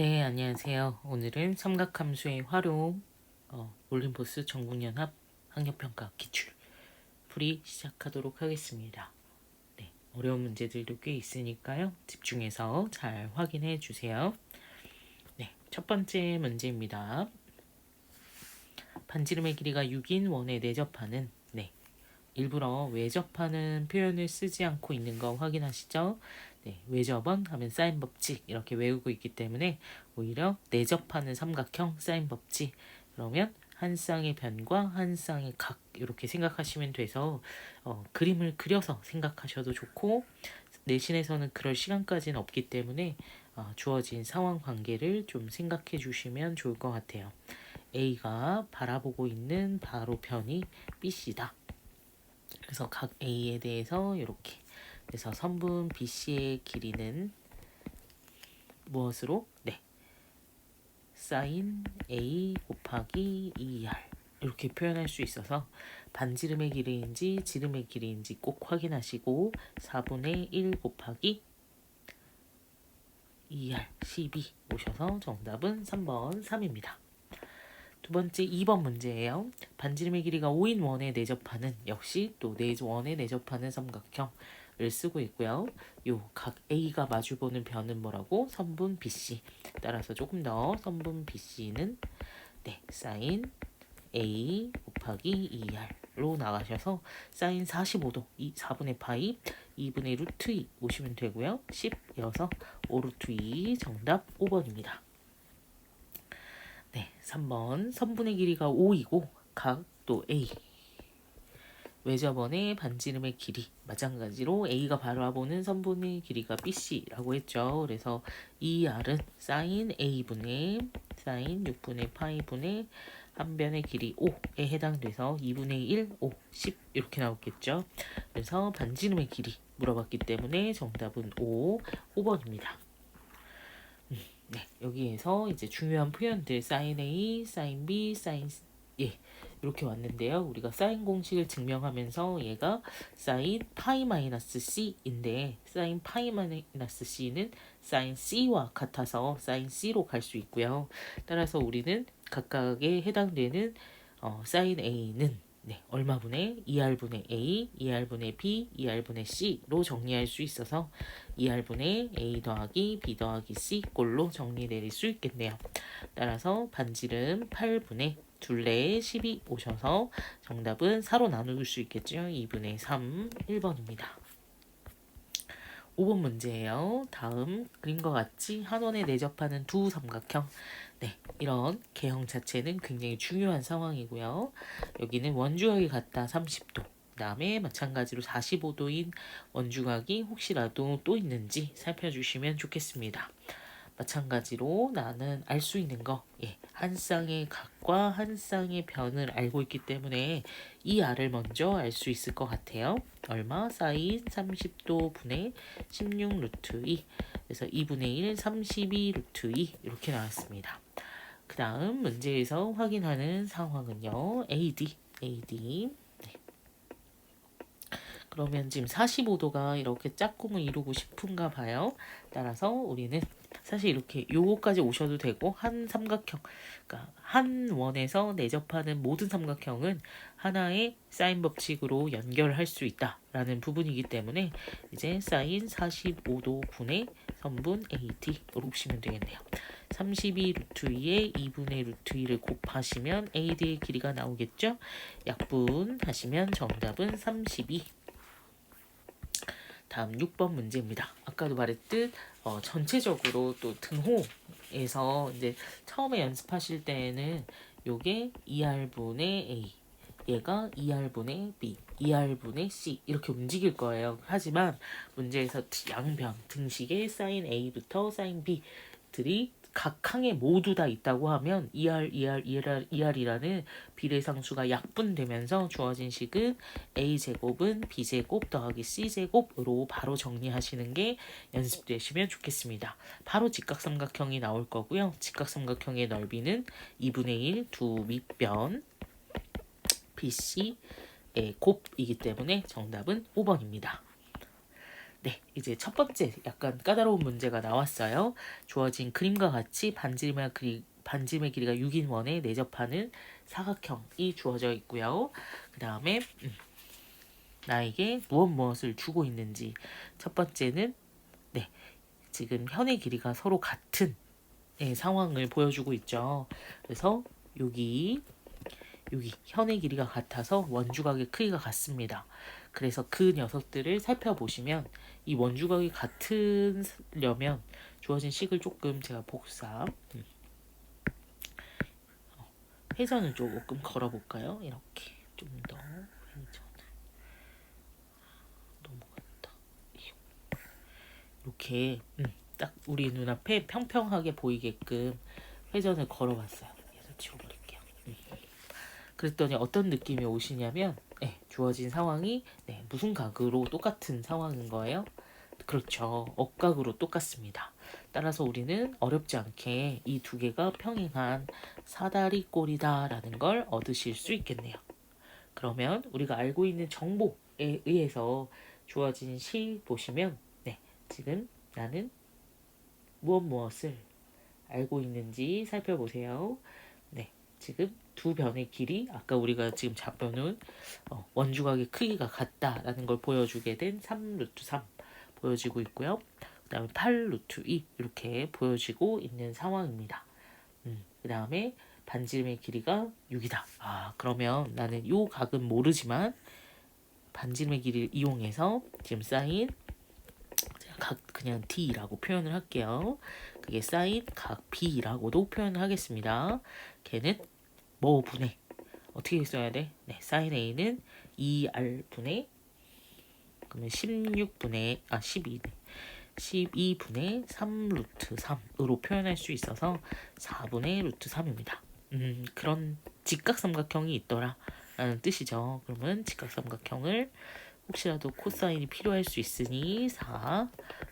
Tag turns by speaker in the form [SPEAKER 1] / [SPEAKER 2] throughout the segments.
[SPEAKER 1] 네, 안녕하세요. 오늘은 삼각함수의 활용, 올림포스 전국연합 학력평가 기출 풀이 시작하도록 하겠습니다. 네, 어려운 문제들도 꽤 있으니까요. 집중해서 잘 확인해 주세요. 네, 첫 번째 문제입니다. 반지름의 길이가 6인 원에 내접하는, 일부러 외접하는 표현을 쓰지 않고 있는 거 확인하시죠? 네, 외접원 하면 사인 법칙 이렇게 외우고 있기 때문에 오히려 내접하는 삼각형 사인 법칙 그러면 한 쌍의 변과 한 쌍의 각 이렇게 생각하시면 돼서 그림을 그려서 생각하셔도 좋고 내신에서는 그럴 시간까지는 없기 때문에 주어진 상황 관계를 좀 생각해 주시면 좋을 것 같아요. A가 바라보고 있는 바로 편이 BC다. 그래서 각 A에 대해서 이렇게 그래서 선분 BC의 길이는 무엇으로? 네, 사인 A 곱하기 2R 이렇게 표현할 수 있어서 반지름의 길이인지 지름의 길이인지 꼭 확인하시고 4분의 1 곱하기 2R 12 오셔서 정답은 3번 3입니다. 두 번째 2번 문제예요. 반지름의 길이가 5인 원에 내접하는 역시 또 원에 내접하는 삼각형을 쓰고 있고요. 요 각 A가 마주보는 변은 뭐라고? 선분 BC. 따라서 조금 더 선분 BC는 사인 A 곱하기 2R로 나가셔서 사인 45도 4분의 파이 2분의 루트 2 오시면 되고요. 10 이어서 5루트 2 정답 5번입니다. 네, 3번 선분의 길이가 5이고 각도 A 외접원의 반지름의 길이 마찬가지로 A가 바라보는 선분의 길이가 BC라고 했죠. 그래서 이 R은 사인 A분의 사인 6분의 파이분의 한 변의 길이 5에 해당돼서 2분의 1, 5, 10 이렇게 나왔겠죠. 그래서 반지름의 길이 물어봤기 때문에 정답은 5번입니다. 네, 여기에서 이제 중요한 표현들 사인 A, 사인 B, 사인 이렇게 왔는데요. 우리가 사인 공식을 증명하면서 얘가 사인 파이 마이너스 C인데 사인 파이 마이너스 C는 사인 C와 같아서 사인 C로 갈 수 있고요. 따라서 우리는 각각에 해당되는 사인 A는 얼마분의 2R분의 A, 2R분의 B, 2R분의 C로 정리할 수 있어서 2R분의 A 더하기 B 더하기 C 꼴로 정리 내릴 수 있겠네요. 따라서 반지름 8분의 둘레에 12 오셔서 정답은 4로 나눌 수 있겠죠. 2분의 3, 1번입니다. 5번 문제예요. 다음 그림과 같이 한 원에 내접하는 두 삼각형. 네, 이런 개형 자체는 굉장히 중요한 상황이고요. 여기는 원주각이 같다 30도. 그 다음에 마찬가지로 45도인 원주각이 혹시라도 또 있는지 살펴주시면 좋겠습니다. 마찬가지로 나는 알 수 있는 거, 한 쌍의 각과 한 쌍의 변을 알고 있기 때문에 이 R을 먼저 알 수 있을 것 같아요. 얼마? 사인 30도 분의 16 루트 2 그래서 2분의 1, 32 루트 2 이렇게 나왔습니다. 그 다음 문제에서 확인하는 상황은요. AD 그러면 지금 45도가 이렇게 짝꿍을 이루고 싶은가 봐요. 따라서 우리는 사실 이렇게 요거까지 오셔도 되고 한 삼각형, 그러니까 한 원에서 내접하는 모든 삼각형은 하나의 사인 법칙으로 연결할 수 있다라는 부분이기 때문에 이제 사인 45도 분의 선분 AD로 보시면 되겠네요. 32 루트 2에 2분의 루트 2를 곱하시면 AD의 길이가 나오겠죠? 약분하시면 정답은 32. 다음 6번 문제입니다. 아까도 말했듯 전체적으로 또 등호에서 이제 처음에 연습하실 때는 요게 2R분의 A 얘가 2R분의 B, 2R분의 C 이렇게 움직일 거예요. 하지만 문제에서 양변 등식에 사인 A부터 사인 B들이 각 항에 모두 다 있다고 하면 2R이라는 비례상수가 약분되면서 주어진 식은 A제곱은 B제곱 더하기 C제곱으로 바로 정리하시는 게 연습되시면 좋겠습니다. 바로 직각삼각형이 나올 거고요. 직각삼각형의 넓이는 2분의 1 두 밑변 BC의 곱이기 때문에 정답은 5번입니다. 네, 이제 첫 번째 약간 까다로운 문제가 나왔어요. 주어진 그림과 같이 반지름의 길이가 6인 원에 내접하는 사각형이 주어져 있고요. 그 다음에 나에게 무엇을 주고 있는지. 첫 번째는 네, 지금 현의 길이가 서로 같은 상황을 보여주고 있죠. 그래서 여기 현의 길이가 같아서 원주각의 크기가 같습니다. 그래서 그 녀석들을 살펴보시면 이 원주각이 같으려면 주어진 식을 조금 제가 회전을 조금 걸어볼까요? 이렇게 좀 더 회전 넘어갔다. 이렇게 딱 우리 눈앞에 평평하게 보이게끔 회전을 걸어봤어요. 얘를 지워버릴게요. 그랬더니 어떤 느낌이 오시냐면 주어진 상황이 무슨 각으로 똑같은 상황인 거예요? 그렇죠. 억각으로 똑같습니다. 따라서 우리는 어렵지 않게 이 두 개가 평행한 사다리 꼴이다라는 걸 얻으실 수 있겠네요. 그러면 우리가 알고 있는 정보에 의해서 주어진 시 보시면 지금 나는 무엇을 알고 있는지 살펴보세요. 지금 두 변의 길이 아까 우리가 지금 잡혀놓은 원주각의 크기가 같다라는 걸 보여주게 된 3루트 3 보여지고 있고요. 그 다음에 8루트 2 이렇게 보여지고 있는 상황입니다. 그 다음에 반지름의 길이가 6이다. 그러면 나는 요 각은 모르지만 반지름의 길이를 이용해서 지금 쌓인 각 그냥 D라고 표현을 할게요. 그게 쌓인 각 B라고도 표현을 하겠습니다. 걔는 뭐 분의 어떻게 써야 돼? sin A는 2R분의 그러면 12분의 3루트 3으로 표현할 수 있어서 4분의 루트 3입니다. 그런 직각삼각형이 있더라 라는 뜻이죠. 그러면 직각삼각형을 혹시라도 코사인이 필요할 수 있으니 4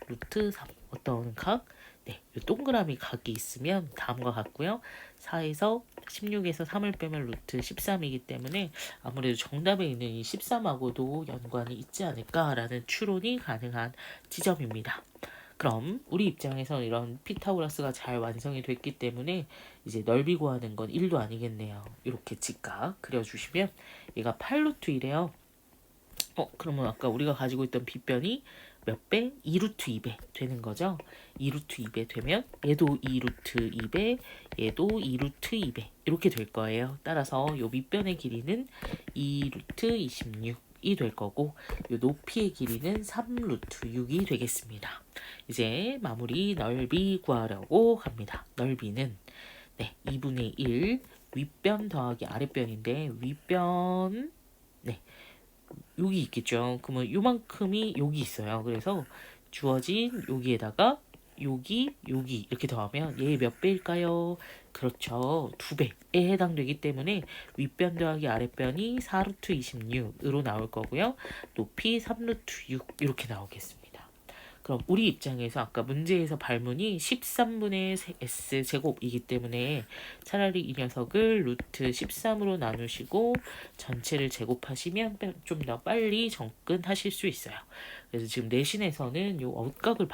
[SPEAKER 1] 루트 3 어떤 각? 이 동그라미 각이 있으면 다음과 같고요. 4에서 16에서 3을 빼면 루트 13이기 때문에 아무래도 정답에 있는 이 13하고도 연관이 있지 않을까라는 추론이 가능한 지점입니다. 그럼 우리 입장에서 이런 피타고라스가 잘 완성이 됐기 때문에 이제 넓이 구하는 건 1도 아니겠네요. 이렇게 직각 그려주시면 얘가 8루트 1이에요. 그러면 아까 우리가 가지고 있던 빗변이 몇 배? 2루트 2배 되는 거죠. 2루트 2배 되면 얘도 2루트 2배, 얘도 2루트 2배 이렇게 될 거예요. 따라서 요 밑변의 길이는 2루트 26이 될 거고 요 높이의 길이는 3루트 6이 되겠습니다. 이제 마무리 넓이 구하려고 합니다. 넓이는 2분의 1 윗변 더하기 아랫변인데 윗변 여기 있겠죠. 그러면 요만큼이 여기 있어요. 그래서 주어진 여기에다가 여기 이렇게 더하면 얘 몇 배일까요? 그렇죠. 2배에 해당되기 때문에 윗변 더하기 아랫변이 4루트 26으로 나올 거고요. 높이 3루트 6 이렇게 나오겠습니다. 그럼 우리 입장에서 아까 문제에서 발문이 13분의 S제곱이기 때문에 차라리 이 녀석을 루트 13으로 나누시고 전체를 제곱하시면 좀 더 빨리 접근하실 수 있어요. 그래서 지금 내신에서는 요 억각을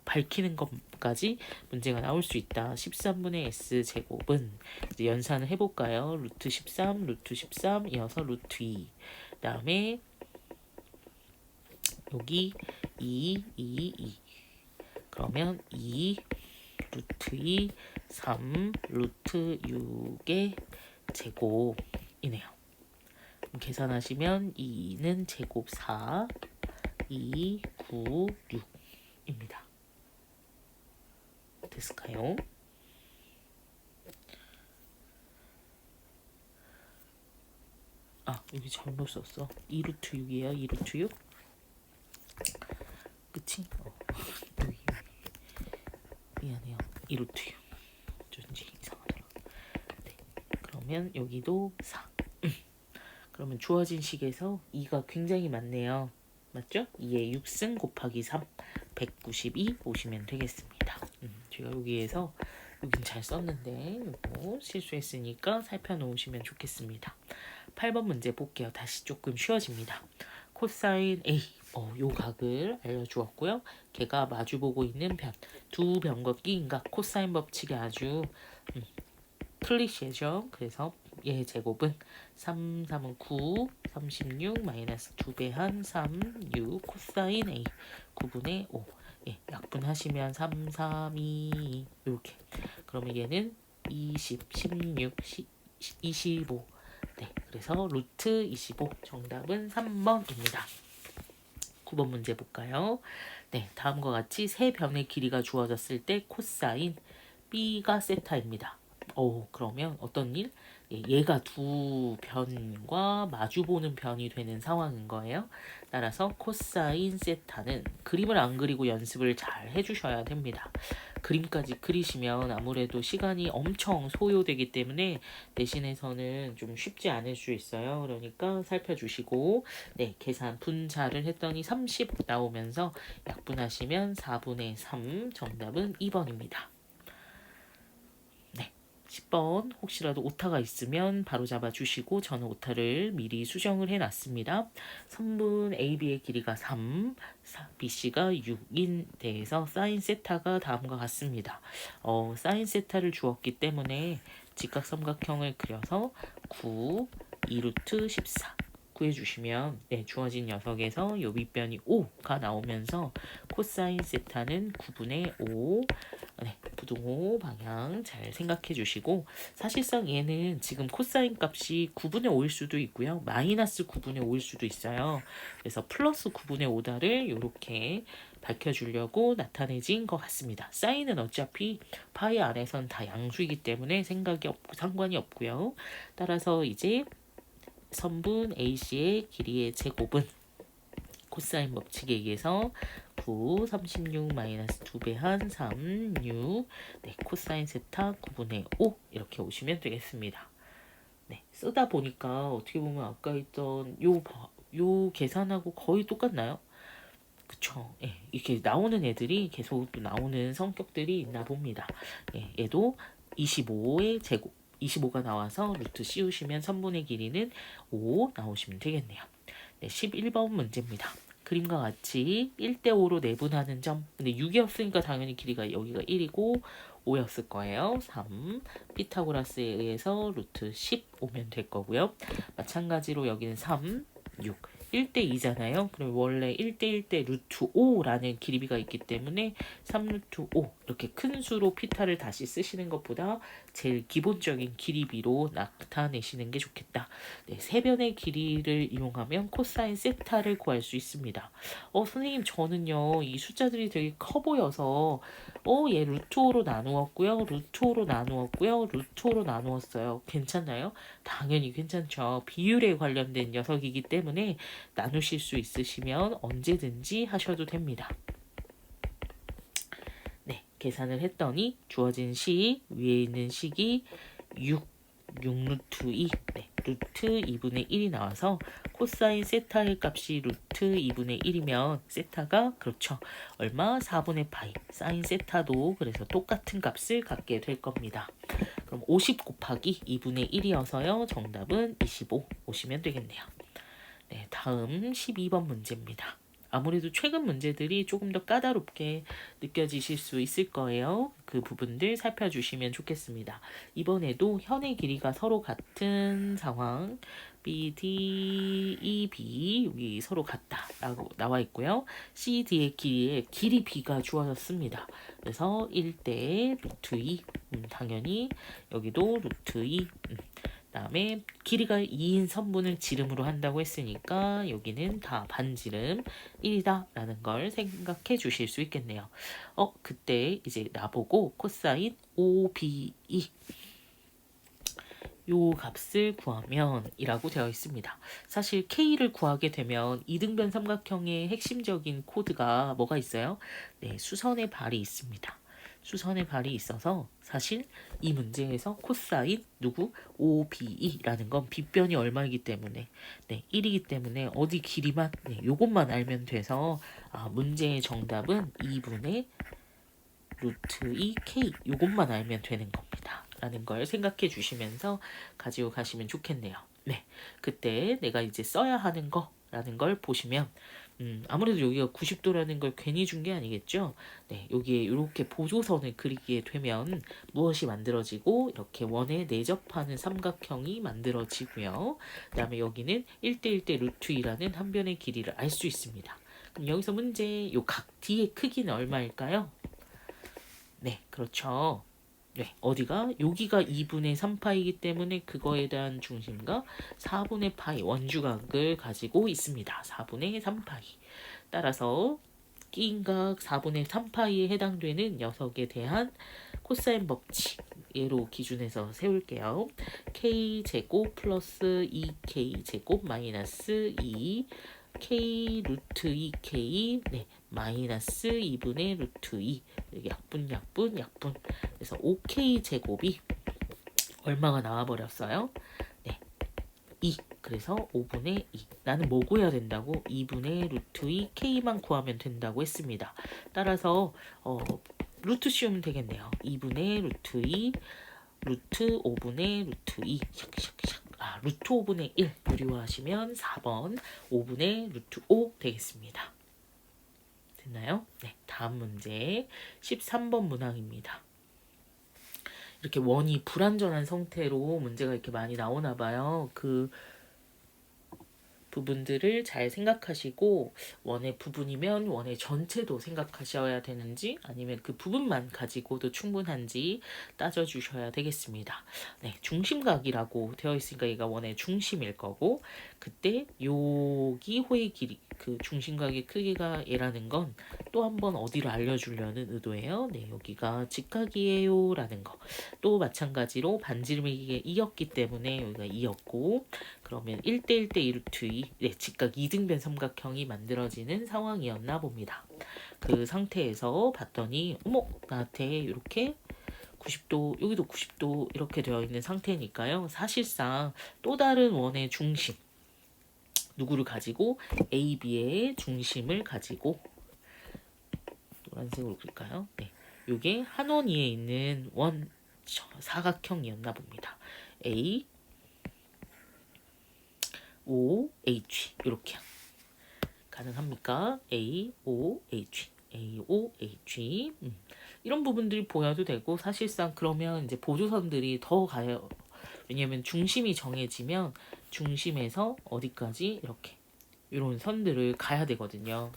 [SPEAKER 1] 밝히는 것까지 문제가 나올 수 있다. 13분의 S제곱은 이제 연산을 해볼까요? 루트 13, 루트 13 이어서 루트 2 그 다음에 여기 2 그러면 2 루트 2 3 루트 6의 제곱이네요. 계산하시면 2는 제곱 4 2 9 6입니다. 됐을까요? 여기 잘못 썼어. 2루트 6이에요. 2루트 6 그치? 여기 미안해요. 2루트 6 어쩐지 이상하더라. 그러면 여기도 4 그러면 주어진 식에서 2가 굉장히 많네요. 맞죠? 2의 6승 곱하기 3 192 보시면 되겠습니다. 제가 여기에서 여긴 잘 썼는데 이거 실수했으니까 살펴놓으시면 좋겠습니다. 8번 문제 볼게요. 다시 조금 쉬워집니다. 코사인 A 요 각을 알려주었고요. 걔가 마주보고 있는 변, 두 변과 끼인가 코사인 법칙이 아주 클리셰죠. 그래서 얘 제곱은 3, 3은 9, 36 마이너스 2배 한 3, 6 코사인 A 9분의 5. 예, 약분하시면 3, 3, 2 이렇게. 그러면 얘는 20, 16, 25. 네, 그래서 루트 25 정답은 3번입니다. 9번 문제 볼까요? 네, 다음과 같이 세 변의 길이가 주어졌을 때 코사인 B가 세타입니다. 그러면 어떤 일? 얘가 두 변과 마주보는 변이 되는 상황인 거예요. 따라서 코사인 세타는 그림을 안 그리고 연습을 잘 해주셔야 됩니다. 그림까지 그리시면 아무래도 시간이 엄청 소요되기 때문에 내신에서는 좀 쉽지 않을 수 있어요. 그러니까 살펴주시고 네, 계산 분자를 했더니 30 나오면서 약분하시면 4분의 3 정답은 2번입니다. 10번 혹시라도 오타가 있으면 바로 잡아주시고 저는 오타를 미리 수정을 해놨습니다. 선분 AB의 길이가 3, BC가 6인 데에서 사인 세타가 다음과 같습니다. 사인 세타를 주었기 때문에 직각삼각형을 그려서 9, 2루트 14 구해주시면 네, 주어진 녀석에서 요 밑변이 5가 나오면서 코사인 세타는 9분의 5 네, 부등호 방향 잘 생각해 주시고 사실상 얘는 지금 코사인 값이 9분의 5일 수도 있고요. 마이너스 9분의 5일 수도 있어요. 그래서 플러스 9분의 5다를 이렇게 밝혀주려고 나타내진 것 같습니다. 사인은 어차피 파이 안에선 다 양수이기 때문에 상관이 없고요. 따라서 이제 선분 AC의 길이의 제곱은 코사인 법칙에 의해서 9, 36 마이너스 2배 한 3, 6 네, 코사인 세타 9분의 5 이렇게 오시면 되겠습니다. 네, 쓰다 보니까 어떻게 보면 아까 있던 요 계산하고 거의 똑같나요? 그쵸. 예, 이렇게 나오는 애들이 계속 또 나오는 성격들이 있나 봅니다. 예, 얘도 25의 제곱 25가 나와서 루트 씌우시면 선분의 길이는 5 나오시면 되겠네요. 네, 11번 문제입니다. 그림과 같이 1대5로 내분하는 점. 근데 6이었으니까 당연히 길이가 여기가 1이고 5였을 거예요. 3. 피타고라스에 의해서 루트 10 오면 될 거고요. 마찬가지로 여기는 3, 6. 1대2잖아요. 그럼 원래 1대1 대 루트 5라는 길이가 있기 때문에 3루트 5 이렇게 큰 수로 피타를 다시 쓰시는 것보다 제일 기본적인 길이비로 나타내시는 게 좋겠다. 네, 세 변의 길이를 이용하면 코사인 세타를 구할 수 있습니다. 선생님 저는요 이 숫자들이 되게 커 보여서 얘 루트 5로 나누었고요. 루트 5로 나누었고요. 루트 5로 나누었어요. 괜찮나요? 당연히 괜찮죠. 비율에 관련된 녀석이기 때문에 나누실 수 있으시면 언제든지 하셔도 됩니다. 네, 계산을 했더니 주어진 식 위에 있는 식이 6루트 2 네, 루트 2분의 1이 나와서 코사인 세타의 값이 루트 2분의 1이면 세타가 그렇죠. 얼마? 4분의 파이 사인 세타도 그래서 똑같은 값을 갖게 될 겁니다. 그럼 50 곱하기 2분의 1이어서요. 정답은 25 오시면 되겠네요. 네, 다음 12번 문제입니다. 아무래도 최근 문제들이 조금 더 까다롭게 느껴지실 수 있을 거예요. 그 부분들 살펴주시면 좋겠습니다. 이번에도 현의 길이가 서로 같은 상황 B, D, E, B 위 서로 같다라고 나와 있고요. C, D의 길이 B가 주어졌습니다. 그래서 1대 루트 2 당연히 여기도 루트 2 다음에 길이가 2인 선분을 지름으로 한다고 했으니까 여기는 다 반지름 1이다 라는 걸 생각해 주실 수 있겠네요. 그때 이제 나보고 코사인 OBE 요 값을 구하면 이라고 되어 있습니다. 사실 K를 구하게 되면 이등변 삼각형의 핵심적인 코드가 뭐가 있어요? 네, 수선의 발이 있습니다. 수선의 발이 있어서 사실 이 문제에서 코사인 누구? OBE라는 건 빗변이 얼마이기 때문에 네, 1이기 때문에 어디 길이만 네, 요것만 알면 돼서 문제의 정답은 2분의 루트 2K 요것만 알면 되는 겁니다. 라는 걸 생각해 주시면서 가지고 가시면 좋겠네요. 네, 그때 내가 이제 써야 하는 거 라는 걸 보시면 아무래도 여기가 90도라는 걸 괜히 준 게 아니겠죠. 네, 여기에 이렇게 보조선을 그리게 되면 무엇이 만들어지고 이렇게 원에 내접하는 삼각형이 만들어지고요. 그 다음에 여기는 1대1대 루트 2라는 한 변의 길이를 알 수 있습니다. 그럼 여기서 문제, 요 각 D의 크기는 얼마일까요? 네, 그렇죠. 네, 어디가? 여기가 2분의 3파이기 때문에 그거에 대한 중심과 4분의 파이 원주각을 가지고 있습니다. 4분의 3파이. 따라서 끼인각 4분의 3파이에 해당되는 녀석에 대한 코사인 법칙 얘로 기준해서 세울게요. k제곱 플러스 2k제곱 마이너스 2 k 루트 2k 네 마이너스 2분의 루트 2 약분 그래서 5k 제곱이 얼마가 나와버렸어요? 네 2 그래서 5분의 2 나는 뭐 구해야 된다고? 2분의 루트 2 k만 구하면 된다고 했습니다. 따라서 루트 씌우면 되겠네요. 2분의 루트 2 루트 5분의 루트 2 루트 5분의 1 유리화하시면 4번 5분의 루트 5 되겠습니다. 됐나요? 네, 다음 문제 13번 문항입니다. 이렇게 원이 불완전한 상태로 문제가 이렇게 많이 나오나 봐요. 그 부분들을 잘 생각하시고 원의 부분이면 원의 전체도 생각하셔야 되는지 아니면 그 부분만 가지고도 충분한지 따져주셔야 되겠습니다. 네, 중심각이라고 되어 있으니까 얘가 원의 중심일 거고 그때 여기 호의 길이 그 중심각의 크기가 얘라는 건 또 한 번 어디로 알려주려는 의도예요. 네, 여기가 직각이에요 라는 거. 또 마찬가지로 반지름이 2였기 때문에 여기가 2였고 그러면 1대1대 2루트 2 네, 직각 이등변 삼각형이 만들어지는 상황이었나 봅니다. 그 상태에서 봤더니 어머 나한테 이렇게 90도 여기도 90도 이렇게 되어 있는 상태니까요. 사실상 또 다른 원의 중심 누구를 가지고 A, B의 중심을 가지고 노란색으로 그릴까요? 네, 이게 한 원 위에 있는 원 사각형이었나 봅니다. A, O, H 이렇게 가능합니까? A, O, H A, O, H 이런 부분들이 보여도 되고 사실상 그러면 이제 보조선들이 더 가요. 왜냐면 중심이 정해지면 중심에서 어디까지 이렇게 이런 선들을 가야 되거든요.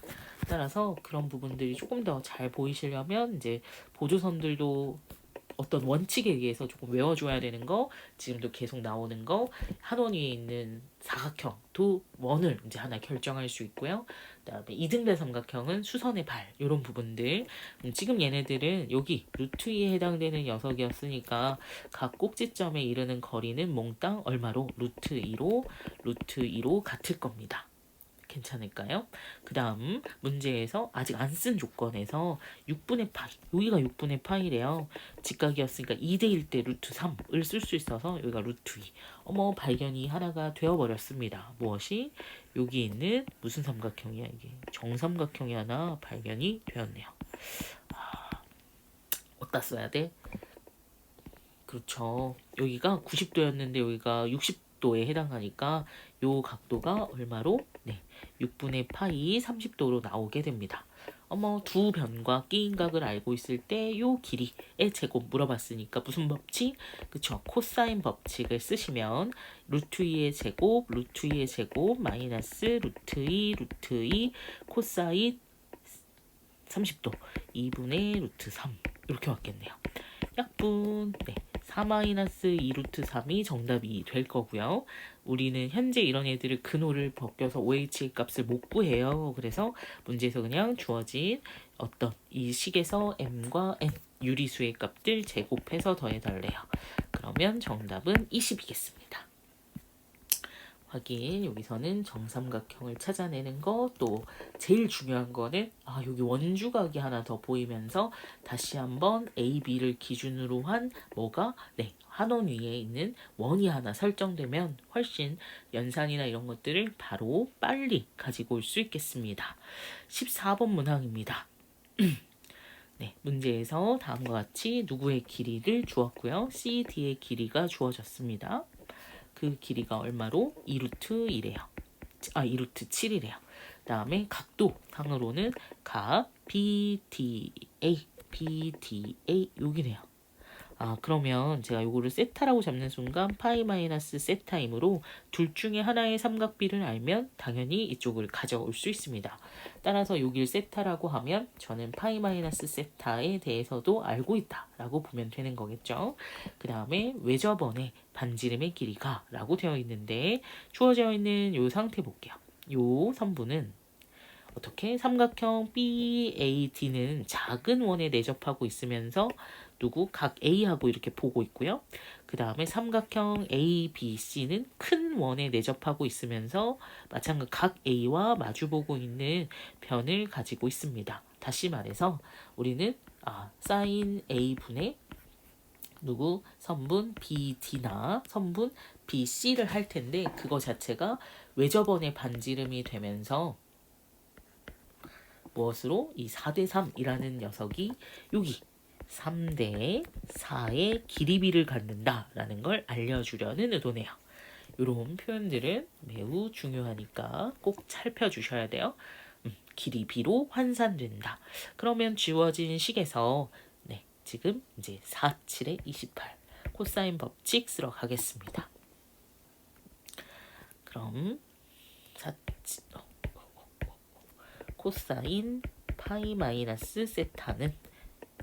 [SPEAKER 1] 따라서 그런 부분들이 조금 더 잘 보이시려면 이제 보조선들도 어떤 원칙에 의해서 조금 외워줘야 되는 거 지금도 계속 나오는 거 한 원 위에 있는 사각형 두 원을 이제 하나 결정할 수 있고요. 그다음에 이등변 삼각형은 수선의 발 이런 부분들 지금 얘네들은 여기 루트 2에 해당되는 녀석이었으니까 각 꼭지점에 이르는 거리는 몽땅 얼마로 루트 2로 같을 겁니다. 괜찮을까요? 그 다음 문제에서 아직 안 쓴 조건에서 6분의 파이 여기가 6분의 파이래요. 직각이었으니까 2대1 대 루트 3을 쓸 수 있어서 여기가 루트 2 어머 발견이 하나가 되어버렸습니다. 무엇이? 여기 있는 무슨 삼각형이야 이게 정삼각형이 하나 발견이 되었네요. 어디다 써야 돼? 그렇죠. 여기가 90도였는데 여기가 60도에 해당하니까 요 각도가 얼마로? 네, 6분의 파이 30도로 나오게 됩니다. 어머 두 변과 끼인각을 알고 있을 때 요 길이의 제곱 물어봤으니까 무슨 법칙? 그쵸 코사인 법칙을 쓰시면 루트 2의 제곱 루트 2의 제곱 마이너스 루트 2 루트 2 코사인 30도 2분의 루트 3 이렇게 왔겠네요. 약분 네. 4-2 루트 3이 정답이 될 거고요. 우리는 현재 이런 애들을 근호를 벗겨서 OH의 값을 못 구해요. 그래서 문제에서 그냥 주어진 어떤 이 식에서 m과 n 유리수의 값들 제곱해서 더해달래요. 그러면 정답은 20이겠습니다. 확인 여기서는 정삼각형을 찾아내는 거 또 제일 중요한 거는 여기 원주각이 하나 더 보이면서 다시 한번 A, B를 기준으로 한 뭐가 네 한 원 위에 있는 원이 하나 설정되면 훨씬 연산이나 이런 것들을 바로 빨리 가지고 올 수 있겠습니다. 14번 문항입니다. 네, 문제에서 다음과 같이 누구의 길이를 주었고요. CD의 길이가 주어졌습니다. 그 길이가 얼마로? 2루트 1이에요. 2루트 7이래요. 그 다음에 각도 상으로는 각 BTA 여기네요. 그러면 제가 요거를 세타라고 잡는 순간 파이 마이너스 세타이므로 둘 중에 하나의 삼각비를 알면 당연히 이쪽을 가져올 수 있습니다. 따라서 여길 세타라고 하면 저는 파이 마이너스 세타에 대해서도 알고 있다 라고 보면 되는 거겠죠. 그 다음에 외접원의 반지름의 길이가 라고 되어 있는데 주어져 있는 요 상태 볼게요. 요 선분은 어떻게 삼각형 BAD는 작은 원에 내접하고 있으면서 각 A하고 이렇게 보고 있고요. 그 다음에 삼각형 ABC는 큰 원에 내접하고 있으면서 마찬가지 각 A와 마주보고 있는 변을 가지고 있습니다. 다시 말해서 우리는 사인 A분의 선분 BD나 선분 BC를 할 텐데 그거 자체가 외접원의 반지름이 되면서 무엇으로? 이 4대3이라는 녀석이 여기 3대 4의 길이비를 갖는다라는 걸 알려주려는 의도네요. 이런 표현들은 매우 중요하니까 꼭 살펴주셔야 돼요. 길이비로 환산된다. 그러면 지워진 식에서 지금 이제 4, 7에 28 코사인 법칙 쓰러 가겠습니다. 그럼 코사인 파이 마이너스 세타는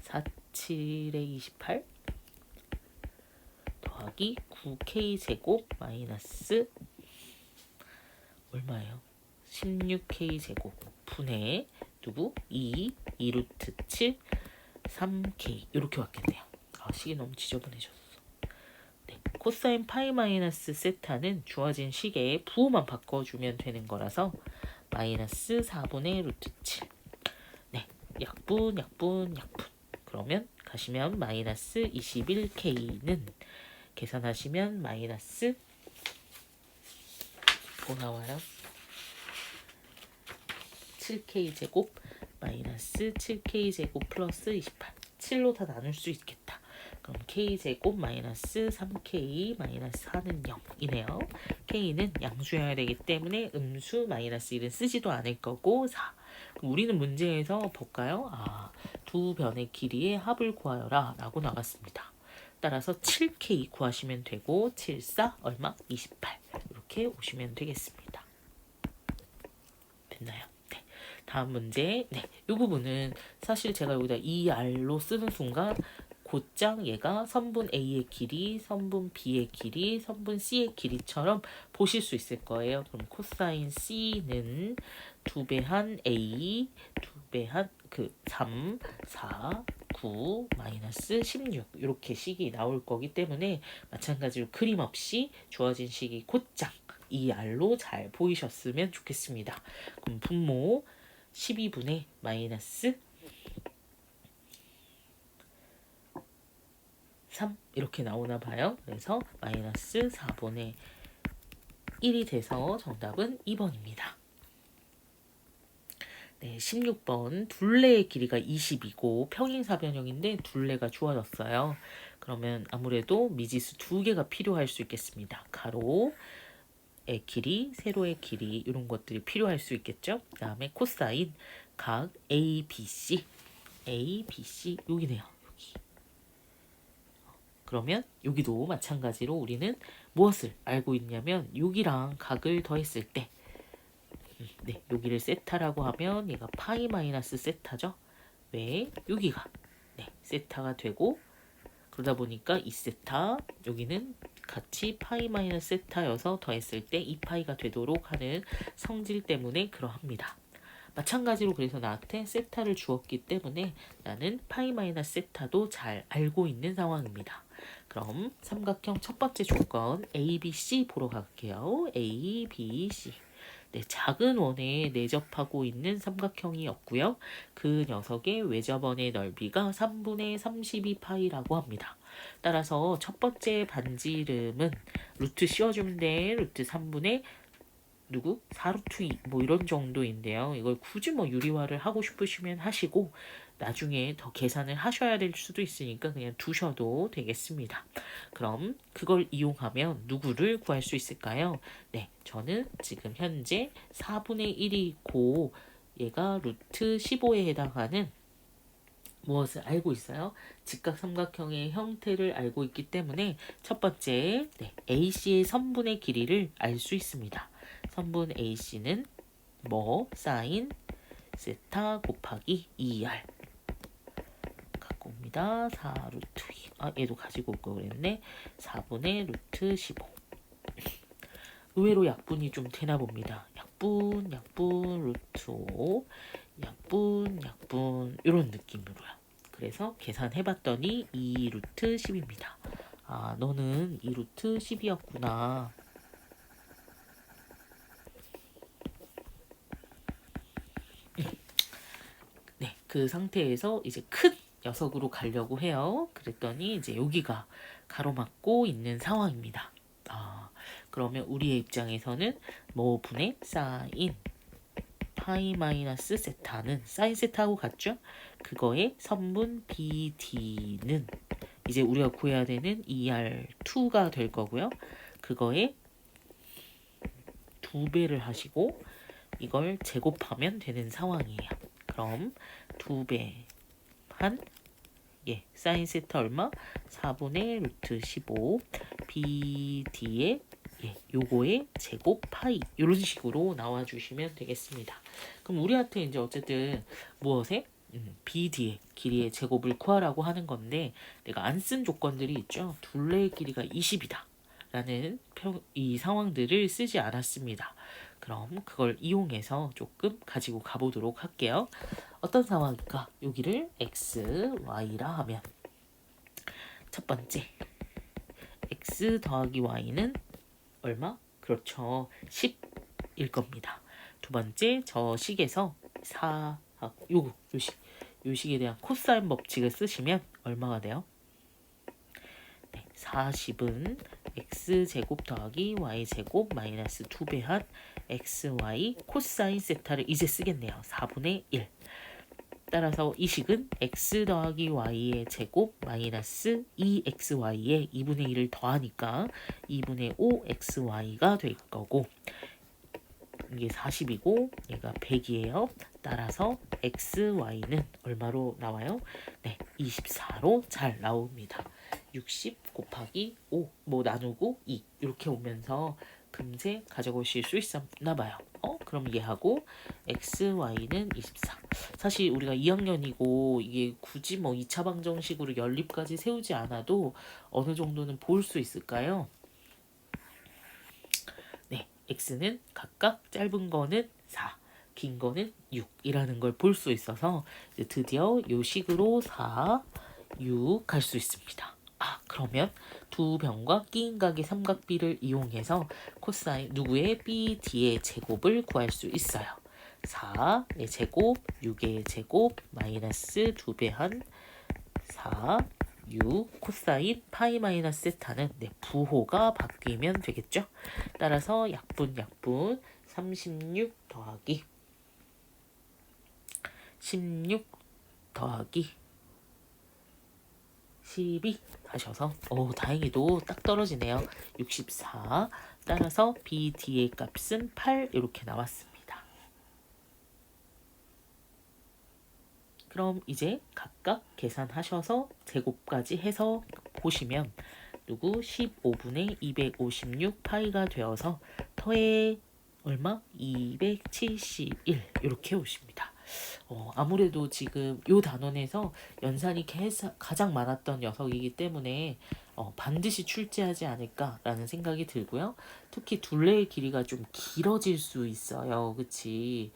[SPEAKER 1] 4, 7에 28 더하기 9k 제곱 마이너스 얼마예요? 16k 제곱 분의 2루트 7 3k 이렇게 왔겠네요. 식이 너무 지저분해졌어. 코사인 파이 마이너스 세타는 주어진 식에 부호만 바꿔주면 되는 거라서 마이너스 4분의 루트 7 약분 그러면 가시면 마이너스 21k는 계산하시면 마이너스 뭐 나와요? 7k 제곱 마이너스 7k 제곱 플러스 28 7로 다 나눌 수 있겠다. 그럼 k 제곱 마이너스 3k 마이너스 4는 0이네요. k는 양수여야 되기 때문에 음수 마이너스 1은 쓰지도 않을 거고 4. 그럼 우리는 문제에서 볼까요? 두 변의 길이의 합을 구하여라 라고 나왔습니다. 따라서 7k 구하시면 되고 7, 4 얼마? 28 이렇게 오시면 되겠습니다. 됐나요? 다음 문제. 이 부분은 사실 제가 여기다 ER로 쓰는 순간 곧장 얘가 선분 A의 길이, 선분 B의 길이, 선분 C의 길이처럼 보실 수 있을 거예요. 그럼 코사인 C는 2배 한 A, 2배 한 3, 4, 9, 마이너스 16 이렇게 식이 나올 거기 때문에 마찬가지로 그림 없이 주어진 식이 곧장 ER로 잘 보이셨으면 좋겠습니다. 그럼 분모 12분의 마이너스 3 이렇게 나오나 봐요. 그래서 마이너스 4분의 1이 돼서 정답은 2번입니다. 16번 둘레의 길이가 20이고 평행사변형인데 둘레가 주어졌어요. 그러면 아무래도 미지수 2개가 필요할 수 있겠습니다. 가로의 길이, 세로의 길이 이런 것들이 필요할 수 있겠죠. 그 다음에 코사인 각 ABC 여기네요. 여기. 그러면 여기도 마찬가지로 우리는 무엇을 알고 있냐면 여기랑 각을 더했을 때 여기를 세타라고 하면 얘가 파이 마이너스 세타죠. 왜? 여기가 세타가 되고 그러다 보니까 2세타 여기는 같이 파이 마이너스 세타여서 더했을 때 2파이가 되도록 하는 성질 때문에 그러합니다. 마찬가지로 그래서 나한테 세타를 주었기 때문에 나는 파이 마이너스 세타도 잘 알고 있는 상황입니다. 그럼 삼각형 첫 번째 조건 ABC 보러 갈게요. ABC. 작은 원에 내접하고 있는 삼각형이었고요. 그 녀석의 외접원의 넓이가 3분의 32파이라고 합니다. 따라서 첫 번째 반지름은 루트 씌워주면 돼. 루트 3분의 4루트 2 뭐 이런 정도인데요. 이걸 굳이 유리화를 하고 싶으시면 하시고 나중에 더 계산을 하셔야 될 수도 있으니까 그냥 두셔도 되겠습니다. 그럼 그걸 이용하면 누구를 구할 수 있을까요? 네, 저는 지금 현재 4분의 1이 고 얘가 루트 15에 해당하는 무엇을 알고 있어요? 직각삼각형의 형태를 알고 있기 때문에 첫 번째 AC의 선분의 길이를 알 수 있습니다. 선분 AC는 사인 세타 곱하기 2R 갖고 옵니다. 4 루트 2. 얘도 가지고 올 거 그랬네. 4분의 루트 15. 의외로 약분이 좀 되나 봅니다. 약분 루트 5 약분 이런 느낌으로요. 그래서 계산해봤더니 2 루트 10입니다. 너는 2 루트 10이었구나. 네, 그 상태에서 이제 큰 녀석으로 가려고 해요. 그랬더니 이제 여기가 가로막고 있는 상황입니다. 그러면 우리의 입장에서는 분의 사인 파이 마이너스 세타는 사인 세타하고 같죠? 그거의 선분 BD는 이제 우리가 구해야 되는 ER2가 될 거고요. 그거의 2배를 하시고 이걸 제곱하면 되는 상황이에요. 그럼 2배 한 사인 세타 얼마? 4분의 루트 15 BD의 요거의 제곱 파이 이런 식으로 나와주시면 되겠습니다. 그럼 우리한테 이제 어쨌든 무엇에? BD의 길이의 제곱을 구하라고 하는 건데 내가 안 쓴 조건들이 있죠. 둘레의 길이가 20이다 라는 이 상황들을 쓰지 않았습니다. 그럼 그걸 이용해서 조금 가지고 가보도록 할게요. 어떤 상황일까? 여기를 x, y라 하면 첫 번째 x 더하기 y는 얼마? 그렇죠. 10일 겁니다. 두 번째 저 식에서 요 식에 대한 코사인 법칙을 쓰시면 얼마가 돼요? 40은 x제곱 더하기 y제곱 마이너스 2배한 xy 코사인 세타를 이제 쓰겠네요. 4분의 1. 따라서 이 식은 x 더하기 y의 제곱 마이너스 2xy에 2분의 1을 더하니까 2분의 5xy가 될 거고 이게 40이고 얘가 100이에요. 따라서 xy는 얼마로 나와요? 24로 잘 나옵니다. 60 곱하기 5 나누고 2 이렇게 오면서 금세 가져오실 수 있었나 봐요. 그럼 얘하고 xy는 24. 사실 우리가 2학년이고 이게 굳이 2차 방정식으로 연립까지 세우지 않아도 어느 정도는 볼 수 있을까요? x는 각각 짧은 거는 4, 긴 거는 6이라는 걸 볼 수 있어서 이제 드디어 요 식으로 4, 6 갈 수 있습니다. 그러면 두 변과 끼인각의 삼각비를 이용해서 코사인 누구의 BD의 제곱을 구할 수 있어요. 4의 제곱, 6의 제곱, 마이너스 2배 한 4, 6 코사인 파이 마이너스 세타는 부호가 바뀌면 되겠죠. 따라서 약분 36 더하기 16 더하기 12 하셔서 다행히도 딱 떨어지네요. 64. 따라서 BD의 값은 8 이렇게 나왔습니다. 그럼 이제 각각 계산하셔서 제곱까지 해서 보시면 15분의 256 파이가 되어서 터에 얼마? 271 이렇게 오십니다. 아무래도 지금 요 단원에서 연산이 가장 많았던 녀석이기 때문에 반드시 출제하지 않을까라는 생각이 들고요. 특히 둘레의 길이가 좀 길어질 수 있어요. 그치?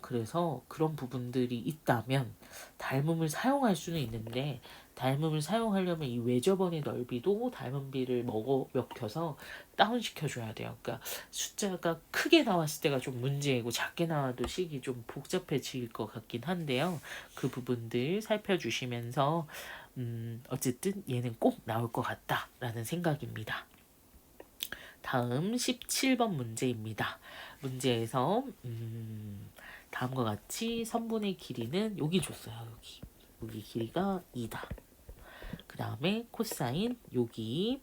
[SPEAKER 1] 그래서 그런 부분들이 있다면 닮음을 사용할 수는 있는데 닮음을 사용하려면 이 외접원의 넓이도 닮음비를 먹혀서 다운시켜줘야 돼요. 그러니까 숫자가 크게 나왔을 때가 좀 문제이고 작게 나와도 식이 좀 복잡해질 것 같긴 한데요. 그 부분들 살펴주시면서 어쨌든 얘는 꼭 나올 것 같다라는 생각입니다. 다음 17번 문제입니다. 문제에서 다음과 같이 선분의 길이는 여기 줬어요. 여기 길이가 2다. 그 다음에 코사인 여기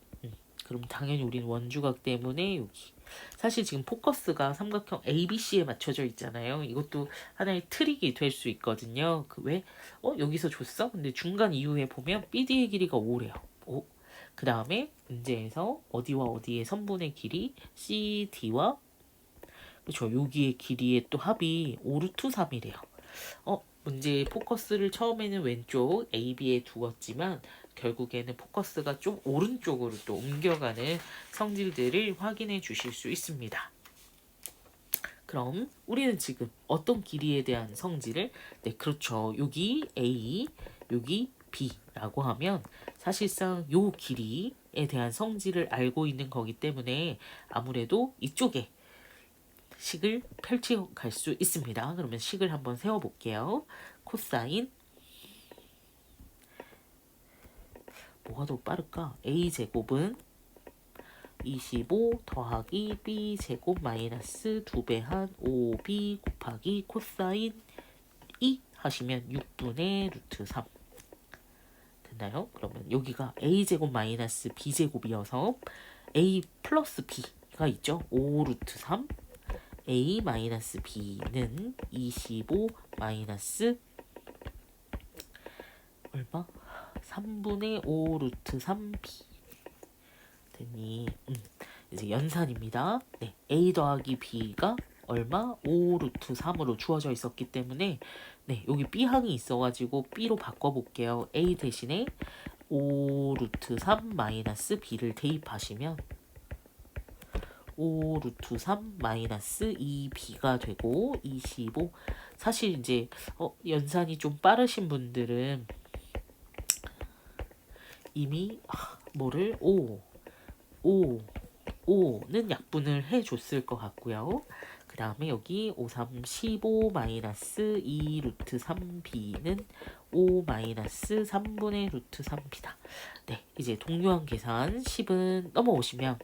[SPEAKER 1] 그럼 당연히 우리는 원주각 때문에 여기 사실 지금 포커스가 삼각형 ABC에 맞춰져 있잖아요. 이것도 하나의 트릭이 될 수 있거든요. 그 왜? 여기서 줬어? 근데 중간 이후에 보면 BD의 길이가 5래요. 5. 그 다음에 문제에서 어디와 어디의 선분의 길이 CD와 그렇죠. 여기의 길이의 또 합이 5루트 3이래요. 문제의 포커스를 처음에는 왼쪽 AB에 두었지만 결국에는 포커스가 좀 오른쪽으로 또 옮겨가는 성질들을 확인해 주실 수 있습니다. 그럼 우리는 지금 어떤 길이에 대한 성질을 네 그렇죠. 여기 A, 여기 B라고 하면 사실상 요 길이에 대한 성질을 알고 있는 거기 때문에 아무래도 이쪽에 식을 펼쳐갈 수 있습니다. 그러면 식을 한번 세워볼게요. 코사인 뭐가 더 빠를까? A제곱은 25 더하기 B제곱 마이너스 2배 한 5B 곱하기 코사인 2 하시면 6분의 루트 3 됐나요? 그러면 여기가 A제곱 마이너스 B제곱이어서 A 플러스 B가 있죠? 5 루트 3 A 마이너스 B는 25 마이너스 얼마? 3분의 5 루트 3B 됐니? 이제 연산입니다. 네, A 더하기 B가 얼마? 5 루트 3으로 주어져 있었기 때문에 네, 여기 B항이 있어가지고 B로 바꿔볼게요. A 대신에 5 루트 3 마이너스 B를 대입하시면 5 루트 3 마이너스 2B가 되고 25 사실 이제 연산이 좀 빠르신 분들은 이미 뭐를 5는 약분을 해줬을 것 같고요. 그 다음에 여기 5, 3, 15 마이너스 2 루트 3b는 5 마이너스 3분의 루트 3b다. 네, 이제 동요한 계산 10은 넘어오시면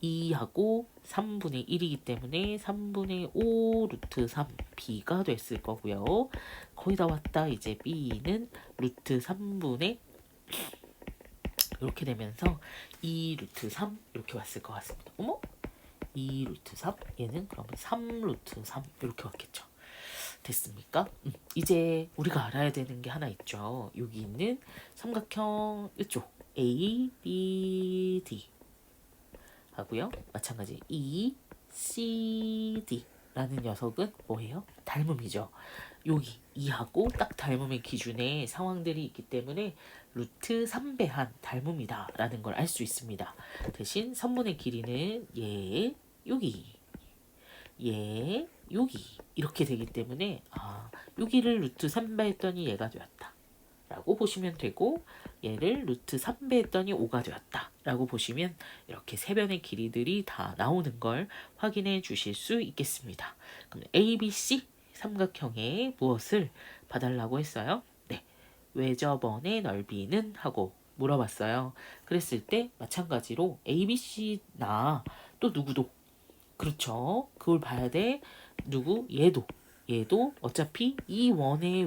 [SPEAKER 1] 2하고 3분의 1이기 때문에 3분의 5 루트 3b가 됐을 거고요. 거의 다 왔다. 이제 b는 루트 3분의 이렇게 되면서 2 루트 3 이렇게 왔을 것 같습니다. 어머? 2 루트 3 얘는 그러면 3 루트 3 이렇게 왔겠죠. 됐습니까? 이제 우리가 알아야 되는 게 하나 있죠. 여기 있는 삼각형 이쪽 A, B, D 하고요. 마찬가지 E, C, D 라는 녀석은 뭐예요? 닮음이죠. 여기 2하고 딱 닮음의 기준에 상황들이 있기 때문에 루트 3배한 닮음이다 라는 걸 알 수 있습니다. 대신 선분의 길이는 여기 여기 이렇게 되기 때문에 여기를 루트 3배 했더니 얘가 되었다 라고 보시면 되고 얘를 루트 3배 했더니 5가 되었다 라고 보시면 이렇게 세 변의 길이들이 다 나오는 걸 확인해 주실 수 있겠습니다. 그럼 ABC 삼각형에 무엇을 봐달라고 했어요? 네, 외접원의 넓이는 하고 물어봤어요. 그랬을 때 마찬가지로 ABC나 또 누구도 그렇죠. 그걸 봐야 돼. 누구? 얘도 어차피 이 원에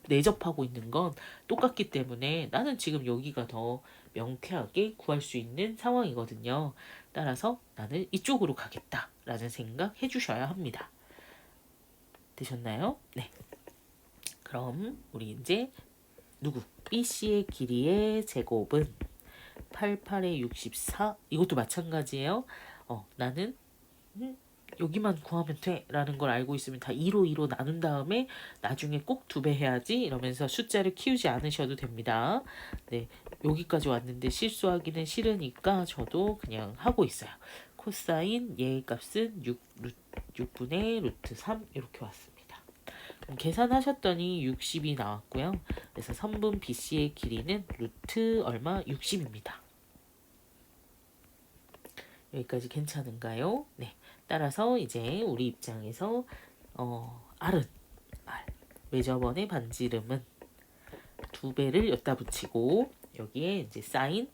[SPEAKER 1] 내접하고 있는 건 똑같기 때문에 나는 지금 여기가 더 명쾌하게 구할 수 있는 상황이거든요. 따라서 나는 이쪽으로 가겠다라는 생각 해주셔야 합니다. 되셨나요? 네. 그럼 우리 이제 누구? BC의 길이의 제곱은 88의 64 이것도 마찬가지예요. 나는 여기만 구하면 돼 라는 걸 알고 있으면 다 2로 나눈 다음에 나중에 꼭 2배 해야지 이러면서 숫자를 키우지 않으셔도 됩니다. 네, 여기까지 왔는데 실수하기는 싫으니까 저도 그냥 하고 있어요. 코사인 얘의 값은 6분의 루트 3 이렇게 왔습니다. 그럼 계산하셨더니 60이 나왔고요. 그래서 선분 BC의 길이는 루트 얼마? 60입니다. 여기까지 괜찮은가요? 네. 따라서 이제 우리 입장에서 R은 외접원의 반지름은 2배를 여기다 붙이고 여기에 이제 사인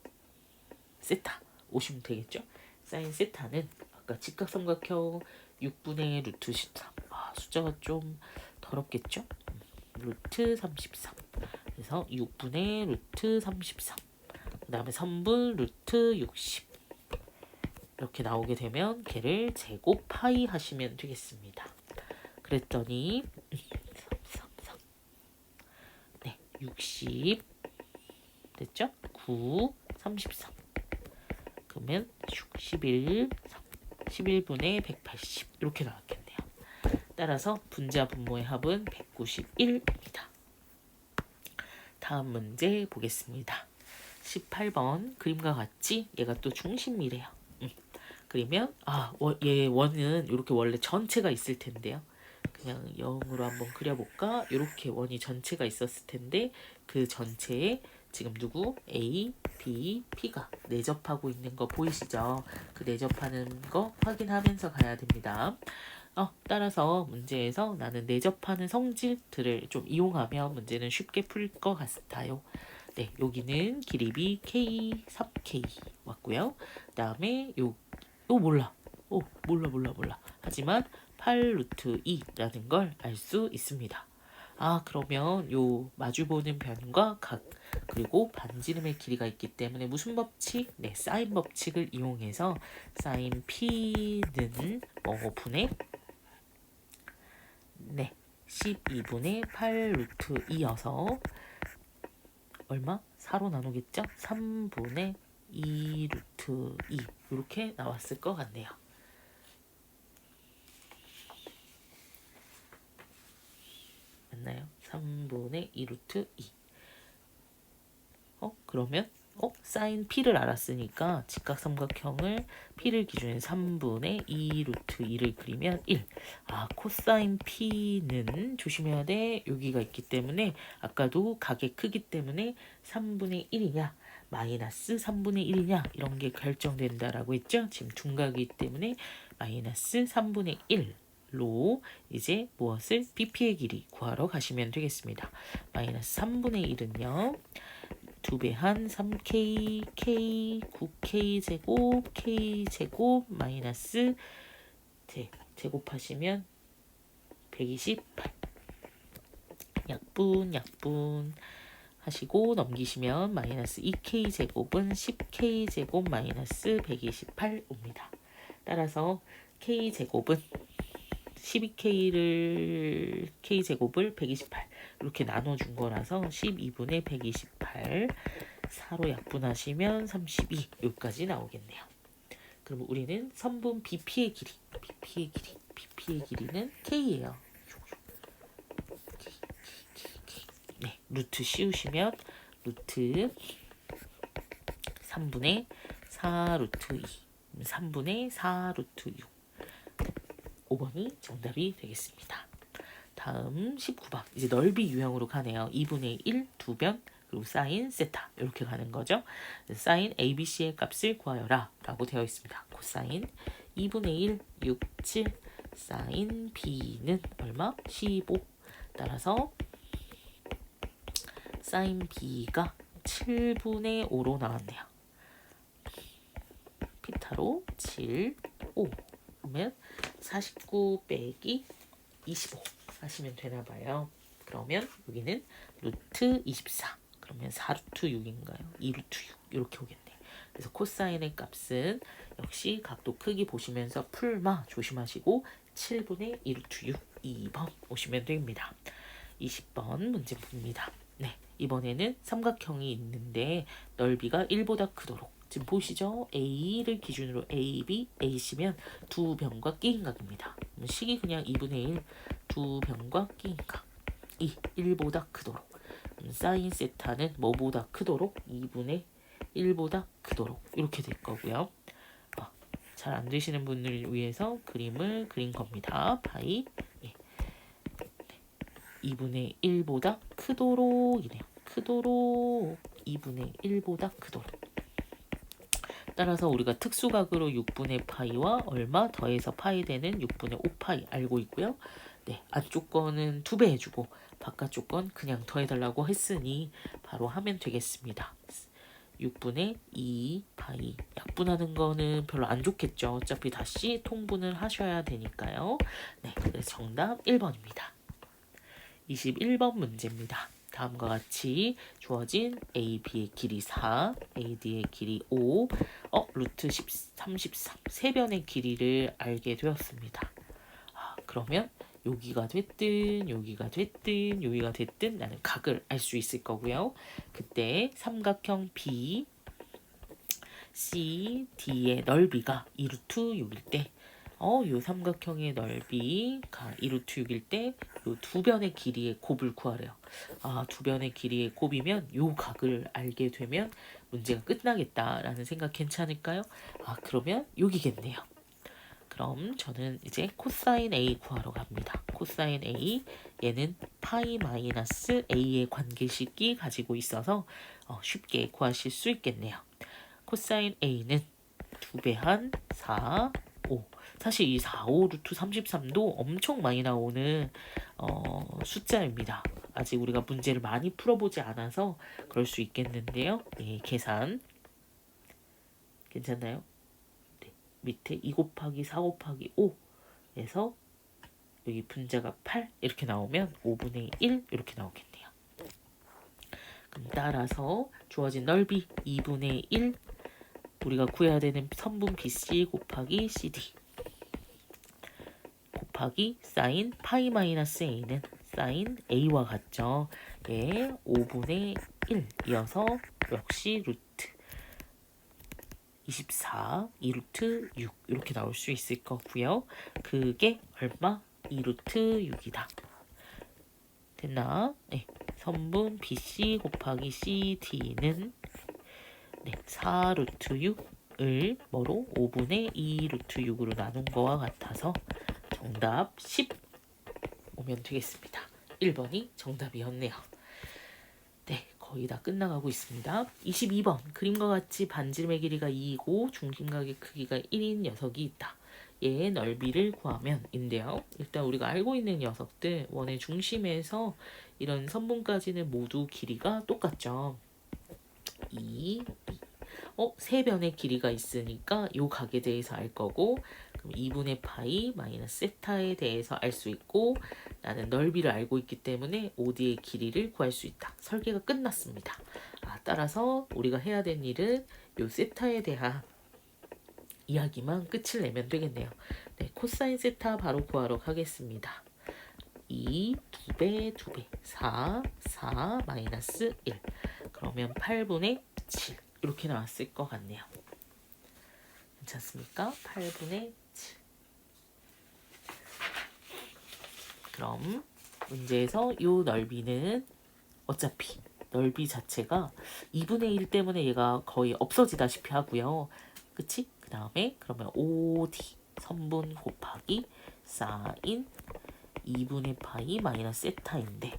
[SPEAKER 1] 세타 오시면 되겠죠. 사인 세타는 아까 직각삼각형 6분의 루트 13 숫자가 좀 더럽겠죠? 루트 33. 그래서 6분의 루트 33. 그 다음에 선분 루트 60. 이렇게 나오게 되면 걔를 제곱 파이 하시면 되겠습니다. 그랬더니 60 됐죠? 9, 33. 그러면 11, 11분의 180 이렇게 나왔겠네요. 따라서 분자 분모의 합은 191입니다. 다음 문제 보겠습니다. 18번 그림과 같이 얘가 또 중심이래요. 그러면 얘 원은 이렇게 원래 전체가 있을 텐데요. 그냥 0으로 한번 그려볼까? 이렇게 원이 전체가 있었을 텐데 그 전체에 지금 누구? A, B, P가 내접하고 있는 거 보이시죠? 그 내접하는 거 확인하면서 가야 됩니다. 따라서 문제에서 나는 내접하는 성질들을 좀 이용하면 문제는 쉽게 풀 것 같아요. 네, 여기는 길이비 K, 3K 왔고요. 그 다음에 몰라. 몰라. 하지만 8 루트 2라는 걸 알 수 있습니다. 그러면 요 마주보는 변과 각 그리고 반지름의 길이가 있기 때문에 무슨 법칙? 네, 사인 법칙을 이용해서 사인 P는 분의 12분의 8 루트 2여서 얼마? 4로 나누겠죠? 3분의 2 루트 2 이렇게 나왔을 것 같네요. 맞나요? 3분의 2 루트 2. 그러면 사인 P를 알았으니까 직각삼각형을 P를 기준으로 3분의 2 루트 2를 그리면 1. 코사인 P는 조심해야 돼. 여기가 있기 때문에 아까도 각의 크기 때문에 3분의 1이냐 마이너스 3분의 1이냐 이런 게 결정된다라고 했죠. 지금 둔각이기 때문에 마이너스 3분의 1로 이제 무엇을 BP의 길이 구하러 가시면 되겠습니다. 마이너스 3분의 1은요. 2배한 3K, K, 9K 제곱, K 제곱 마이너스 제곱하시면 128. 약분 하시고 넘기시면 마이너스 2K 제곱은 10K 제곱 마이너스 128 옵니다. 따라서 K 제곱은 12K를 K제곱을 128 이렇게 나눠준 거라서 12분의 128 4로 약분하시면 32 여기까지 나오겠네요. 그럼 우리는 선분 BP의 길이는 K예요. 네, 루트 씌우시면 루트 3분의 4 루트 2 3분의 4 루트 6 5번이 정답이 되겠습니다. 다음 19번 이제 넓이 유형으로 가네요. 2분의 1 2변 그리고 사인 세타 이렇게 가는 거죠. 사인 ABC의 값을 구하여라 라고 되어 있습니다. 코사인 2분의 1 6, 7 사인 B는 얼마? 15 따라서 사인 B가 7분의 5로 나왔네요. 피타로 7, 5 그러면 49 빼기 25 하시면 되나봐요. 그러면 여기는 루트 24 그러면 4루트 6인가요? 2루트 6 이렇게 오겠네요. 그래서 코사인의 값은 역시 각도 크기 보시면서 풀마 조심하시고 7분의 2루트 6 2번 오시면 됩니다. 20번 문제 봅니다. 네, 이번에는 삼각형이 있는데 넓이가 1보다 크도록 지금 보시죠? A를 기준으로 AB, AC면 두 변과 끼인각입니다. 식이 그냥 2분의 1, 두 변과 끼인각. 1보다 크도록. 사인 세타는 뭐보다 크도록? 2분의 1보다 크도록. 이렇게 될 거고요. 잘 안 되시는 분들을 위해서 그림을 그린 겁니다. 파이 2분의 1보다 크도록이네요. 크도록 2분의 1보다 크도록. 따라서 우리가 특수각으로 6분의 파이와 얼마 더해서 파이 되는 6분의 5파이 알고 있고요. 네, 안쪽 거는 2배 해주고 바깥쪽 건 그냥 더해달라고 했으니 바로 하면 되겠습니다. 6분의 2파이 약분하는 거는 별로 안 좋겠죠. 어차피 다시 통분을 하셔야 되니까요. 네, 그래서 정답 1번입니다. 21번 문제입니다. 다음과 같이 주어진 A, B의 길이 4, A, D의 길이 5, 루트 33, 세 변의 길이를 알게 되었습니다. 그러면 여기가 됐든 여기가 됐든 여기가 됐든 나는 각을 알 수 있을 거고요. 그때 삼각형 B, C, D의 넓이가 2루트 6일 때 요 삼각형의 넓이가 2루트 6일 때 요 두 변의 길이의 곱을 구하래요. 두 변의 길이의 곱이면 요 각을 알게 되면 문제가 끝나겠다라는 생각 괜찮을까요? 그러면 여기겠네요. 그럼 저는 이제 코사인 A 구하러 갑니다. 코사인 A, 얘는 파이 마이너스 A의 관계식이 가지고 있어서 쉽게 구하실 수 있겠네요. 코사인 A는 2배한 4, 5. 사실 이 4, 5 루트 33도 엄청 많이 나오는 숫자입니다. 아직 우리가 문제를 많이 풀어보지 않아서 그럴 수 있겠는데요. 계산 괜찮나요? 네, 밑에 2 곱하기 4 곱하기 5에서 여기 분자가 8 이렇게 나오면 5분의 1 이렇게 나오겠네요. 그럼 따라서 주어진 넓이 2분의 1 우리가 구해야 되는 선분 BC 곱하기 CD 곱하기 사인 파이 마이너스 A는 사인 A와 같죠. 5분의 1 이어서 역시 루트 24, 2루트 6 이렇게 나올 수 있을 거고요. 그게 얼마? 2루트 6이다. 됐나? 네. 선분 BC 곱하기 CD는 4루트 6을 뭐로? 5분의 2루트 6으로 나눈 거와 같아서 정답 10 오면 되겠습니다. 1번이 정답이었네요. 네, 거의 다 끝나가고 있습니다. 22번 그림과 같이 반지름의 길이가 2이고 중심각의 크기가 1인 녀석이 있다. 얘의 넓이를 구하면 인데요. 일단 우리가 알고 있는 녀석들 원의 중심에서 이런 선분까지는 모두 길이가 똑같죠. 2, 세 변의 길이가 있으니까 요 각에 대해서 알 거고 그럼 2분의 파이 마이너스 세타에 대해서 알 수 있고 나는 넓이를 알고 있기 때문에 OD의 길이를 구할 수 있다. 설계가 끝났습니다. 따라서 우리가 해야 될 일은 요 세타에 대한 이야기만 끝을 내면 되겠네요. 네, 코사인 세타 바로 구하러 가겠습니다. 2, 2배, 2배, 4, 4, 마이너스 1. 그러면 8분의 7. 이렇게 나왔을 것 같네요. 괜찮습니까? 8분의 7. 그럼 문제에서 이 넓이는 어차피 넓이 자체가 2분의 1 때문에 얘가 거의 없어지다시피 하고요. 그치? 그 다음에 그러면 OD 선분 곱하기 사인 2분의 파이 마이너스 세타인데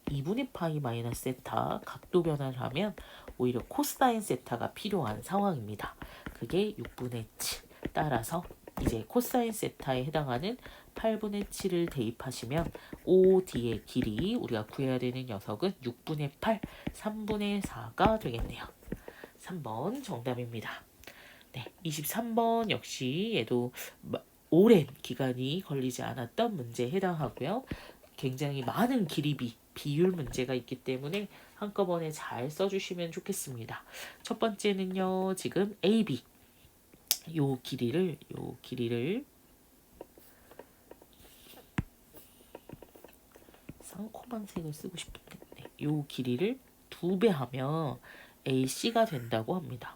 [SPEAKER 1] 2분의 파이 마이너스 세타 각도 변화를 하면 오히려 코사인 세타가 필요한 상황입니다. 그게 6분의 7. 따라서 이제 코사인 세타에 해당하는 8분의 7을 대입하시면 OD의 길이 우리가 구해야 되는 녀석은 6분의 8, 3분의 4가 되겠네요. 3번 정답입니다. 네, 23번 역시 얘도 오랜 기간이 걸리지 않았던 문제에 해당하고요. 굉장히 많은 길이비 비율 문제가 있기 때문에 한꺼번에 잘 써주시면 좋겠습니다. 첫 번째는요. 지금 AB 요 길이를 쌍코만색을 쓰고 싶은데 요 길이를 2배 하면 AC가 된다고 합니다.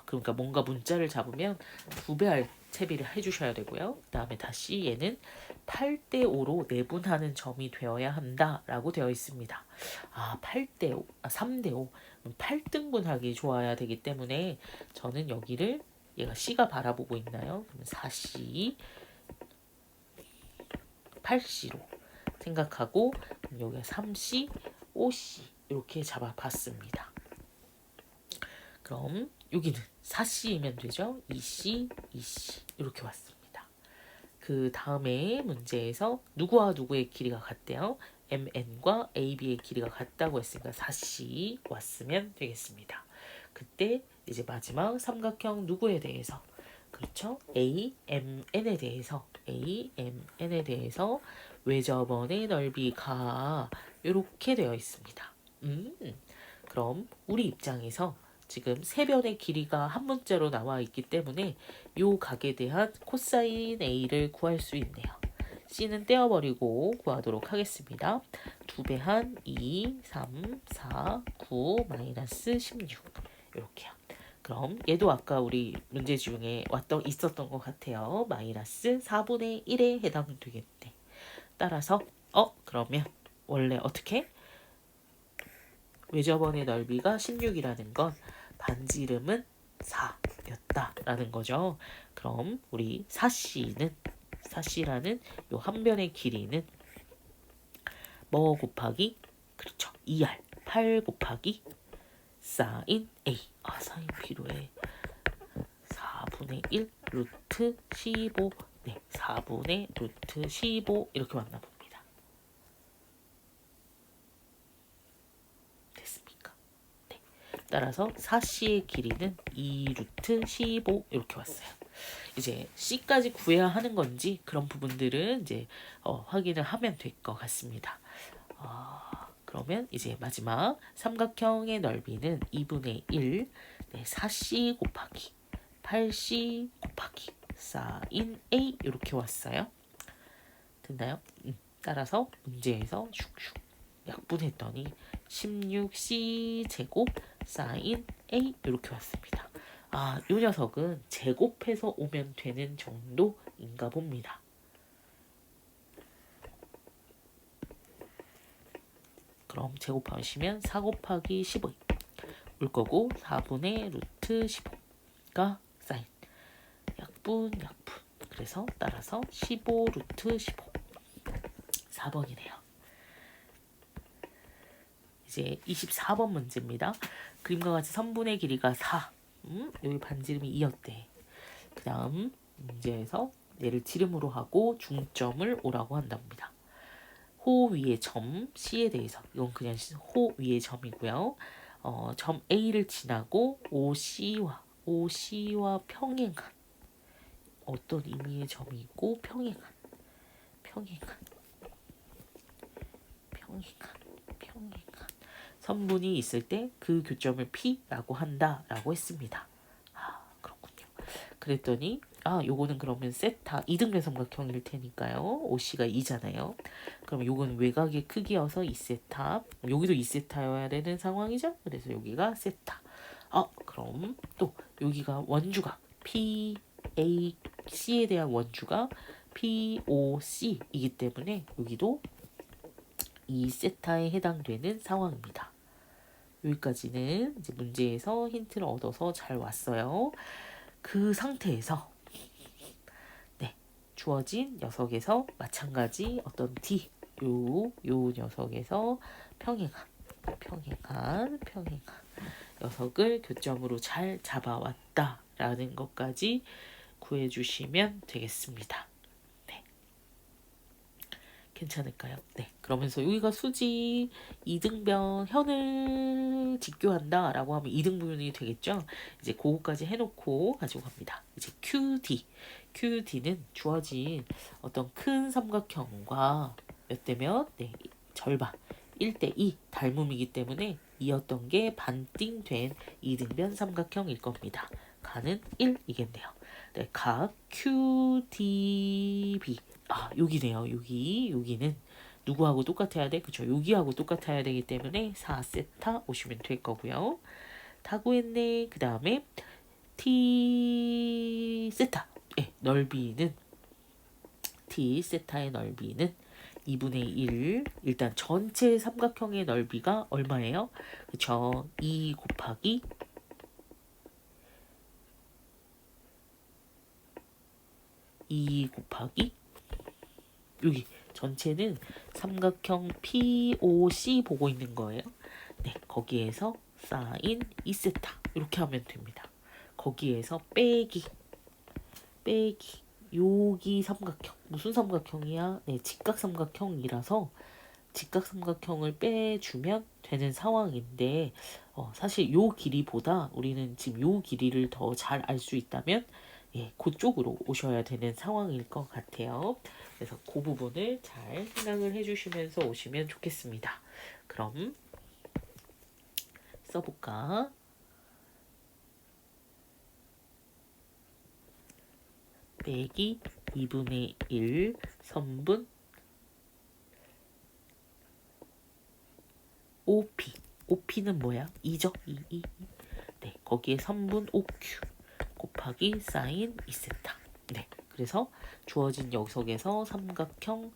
[SPEAKER 1] 그러니까 뭔가 문자를 잡으면 2배 할 채비를 해주셔야 되고요. 그 다음에 다시 얘는 8대 5로 내분하는 점이 되어야 한다라고 되어 있습니다. 8대 5, 3대 5, 8등분하기 좋아야 되기 때문에 저는 여기를 얘가 C가 바라보고 있나요? 그러면 4C, 8C로 생각하고 여기가 3C, 5C 이렇게 잡아봤습니다. 그럼 여기는 4C이면 되죠. 2C, 2C 이렇게 왔습니다. 그 다음에 문제에서 누구와 누구의 길이가 같대요? MN과 AB의 길이가 같다고 했으니까 4C 왔으면 되겠습니다. 그때 이제 마지막 삼각형 누구에 대해서 그렇죠? AMN에 대해서 외접원의 넓이가 이렇게 되어 있습니다. 그럼 우리 입장에서 지금 세 변의 길이가 한 문자로 나와 있기 때문에 요 각에 대한 코사인 A를 구할 수 있네요. C는 떼어버리고 구하도록 하겠습니다. 2배 한 2, 3, 4, 9, 마이너스 16 이렇게요. 그럼 얘도 아까 우리 문제 중에 있었던 것 같아요. 마이너스 4분의 1에 해당되겠네. 따라서 그러면 원래 어떻게? 외접원의 넓이가 16이라는 건 반지름은 4였다라는 거죠. 그럼 우리 4C라는 요 한 변의 길이는 뭐 곱하기 그렇죠. 2R 8 곱하기 사인 A 사인 필요해. 4분의 1 루트 15 네, 4분의 루트 15 이렇게 맞나 봅니다. 됐습니까? 네. 따라서 4C의 길이는 2 루트 15 이렇게 왔어요. 이제 C까지 구해야 하는 건지 그런 부분들은 이제 확인을 하면 될 것 같습니다. 그러면 이제 마지막 삼각형의 넓이는 2분의 1 네, 4C 곱하기 8C 곱하기 사인 A 이렇게 왔어요. 됐나요? 따라서 문제에서 슉슉 약분했더니 16C 제곱 사인 A 이렇게 왔습니다. 이 녀석은 제곱해서 오면 되는 정도인가 봅니다. 그럼 제곱하시면 4 곱하기 15 올 거고 4분의 루트 15가 사인 약분 그래서 따라서 15 루트 15 4번이네요. 이제 24번 문제입니다. 그림과 같이 선분의 길이가 4 여기 반지름이 2였대. 그 다음 문제에서 얘를 지름으로 하고 중점을 O라고 한답니다. 호 위의 점 C에 대해서 이건 그냥 호 위의 점이고요. 점 A를 지나고 OC와 평행한 어떤 의미의 점이 있고 평행한 선분이 있을 때 그 교점을 P라고 한다라고 했습니다. 그렇군요. 그랬더니 요거는 그러면 세타 이등변 삼각형일 테니까요. OC가 2잖아요. 그럼 요건 외곽의 크기여서 2세타. 여기도 2세타여야 되는 상황이죠. 그래서 여기가 세타. 그럼 또 여기가 원주가 PAC에 대한 원주가 POC이기 때문에 여기도 2세타에 해당되는 상황입니다. 여기까지는 이제 문제에서 힌트를 얻어서 잘 왔어요. 그 상태에서 주어진 녀석에서 마찬가지 어떤 D 요 녀석에서 평행한 녀석을 교점으로 잘 잡아왔다라는 것까지 구해주시면 되겠습니다. 네. 괜찮을까요? 네. 그러면서 여기가 수직 이등변 현을 직교한다 라고 하면 이등분이 되겠죠. 이제 그거까지 해놓고 가지고 갑니다. 이제 QD는 주어진 어떤 큰 삼각형과 몇 대 몇? 네, 절반 1대2 닮음이기 때문에 이었던 게 반띵된 이등변 삼각형일 겁니다. 가는 1이겠네요. 네, 각 QDB 여기네요. 여기는 누구하고 똑같아야 돼? 그쵸? 여기하고 똑같아야 되기 때문에 4세타 오시면 될 거고요. 다 구했네. 그 다음에 T세타 넓이는 T세타의 넓이는 2분의 1 일단 전체 삼각형의 넓이가 얼마예요? 그쵸? 2 곱하기 여기 전체는 삼각형 POC 보고 있는 거예요. 네, 거기에서 사인 2세타 이렇게 하면 됩니다. 거기에서 빼기 여기 삼각형 무슨 삼각형이야? 네, 직각삼각형이라서 직각삼각형을 빼주면 되는 상황인데 사실 요 길이보다 우리는 지금 요 길이를 더 잘 알 수 있다면 예, 그쪽으로 오셔야 되는 상황일 것 같아요. 그래서 그 부분을 잘 생각을 해주시면서 오시면 좋겠습니다. 그럼 써볼까? 빼기 2분의 1 선분 OP. OP는 뭐야? 2죠? 2. 네, 거기에 선분 OQ 곱하기 사인 2세타. 네, 그래서 주어진 녀석에서 삼각형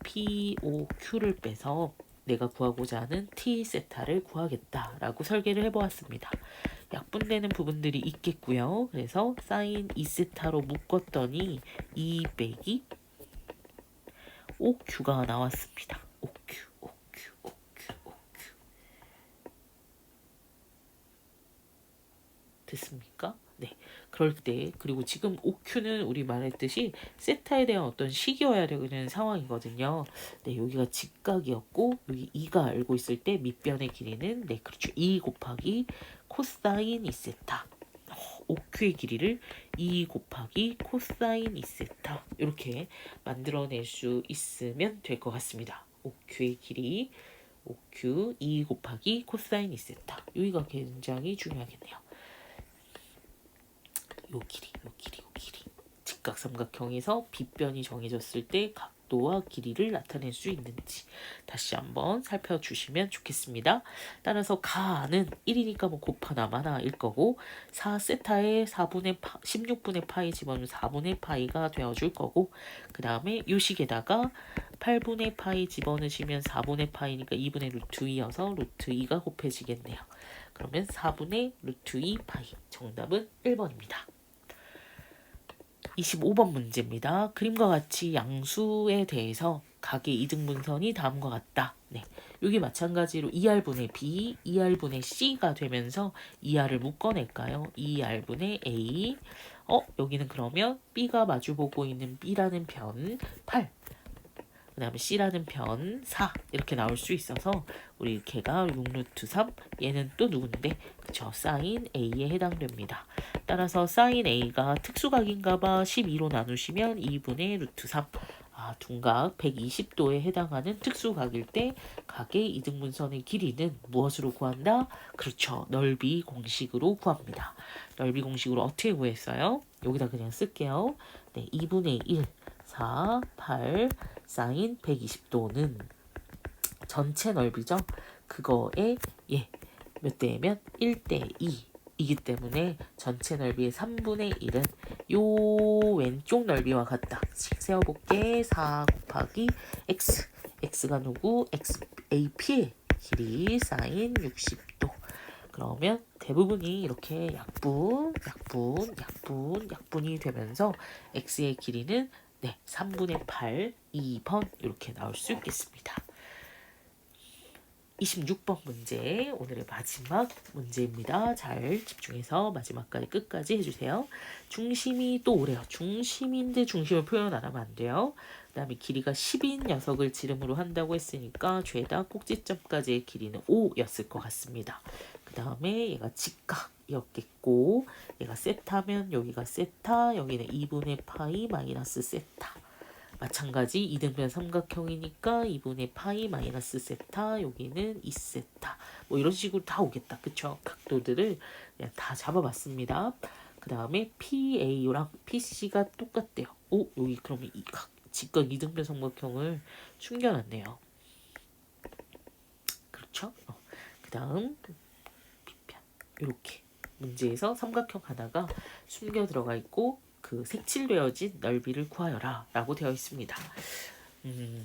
[SPEAKER 1] POQ를 빼서 내가 구하고자 하는 T세타를 구하겠다라고 설계를 해보았습니다. 약분되는 부분들이 있겠고요. 그래서 사인 2세타로 묶었더니 2 빼기 OQ가 나왔습니다. OQ. 됐습니까? 네. 그럴 때 그리고 지금 OQ는 우리 말했듯이 세타에 대한 어떤 식이어야 되는 상황이거든요. 네, 여기가 직각이었고 여기 2가 알고 있을 때 밑변의 길이는 네, 그렇죠. 2 곱하기 코사인 2세타. OQ의 길이를 2 곱하기 코사인 2세타 이렇게 만들어낼 수 있으면 될 것 같습니다. OQ의 길이 OQ 2 곱하기 코사인 2세타 여기가 굉장히 중요하겠네요. 요 길이. 직각삼각형에서 빗변이 정해졌을 때 각도와 길이를 나타낼 수 있는지 다시 한번 살펴주시면 좋겠습니다. 따라서 가는 1이니까 뭐 곱하나 마나일 거고 4세타에 16분의 파이 집어넣으면 4분의 파이가 되어줄 거고 그 다음에 요식에다가 8분의 파이 집어넣으시면 4분의 파이니까 2분의 루트 2여서 루트 2가 곱해지겠네요. 그러면 4분의 루트 2 파이 정답은 1번입니다. 25번 문제입니다. 그림과 같이 양수에 대해서 각의 이등분선이 다음과 같다. 네, 여기 마찬가지로 2r분의 b, 2r분의 c가 되면서 2r을 묶어낼까요? 2r분의 a. 여기는 그러면 b가 마주보고 있는 b라는 변 8. 그 다음에 C라는 변 4 이렇게 나올 수 있어서 우리 걔가 6루트 3 얘는 또 누군데 그쵸 사인 A에 해당됩니다. 따라서 사인 A가 특수각인가봐 12로 나누시면 2분의 루트 3 둔각 120도에 해당하는 특수각일 때 각의 이등분선의 길이는 무엇으로 구한다? 그렇죠. 넓이 공식으로 구합니다. 넓이 공식으로 어떻게 구했어요? 여기다 그냥 쓸게요. 네, 2분의 1 4, 8 사인 120도는 전체 넓이죠. 그거에 몇 대면 1대 2이기 때문에 전체 넓이의 3분의 1은 요 왼쪽 넓이와 같다. 세어볼게. 4 곱하기 x. x가 누구? AP의 길이 사인 60도. 그러면 대부분이 이렇게 약분이 되면서 x의 길이는 3분의 8, 2번 이렇게 나올 수 있겠습니다. 26번 문제 오늘의 마지막 문제입니다. 잘 집중해서 마지막까지 끝까지 해주세요. 중심이 또 오래요. 중심인데 중심을 표현 안 하면 안 돼요. 그 다음에 길이가 10인 녀석을 지름으로 한다고 했으니까 죄다 꼭지점까지의 길이는 5였을 것 같습니다. 그 다음에 얘가 직각이었겠고 얘가 세타면 여기가 세타 여기는 2분의 파이 마이너스 세타 마찬가지 이등변 삼각형이니까 2분의 파이 마이너스 세타 여기는 2세타 뭐 이런 식으로 다 오겠다. 그쵸? 각도들을 그냥 다 잡아봤습니다. 그 다음에 PA랑 PC가 똑같대요. 여기 그러면 직각 이등변 삼각형을 숨겨놨네요. 그렇죠? 그 다음 B편 이렇게 문제에서 삼각형 하나가 숨겨 들어가 있고 그 색칠되어진 넓이를 구하여라 라고 되어 있습니다. 네.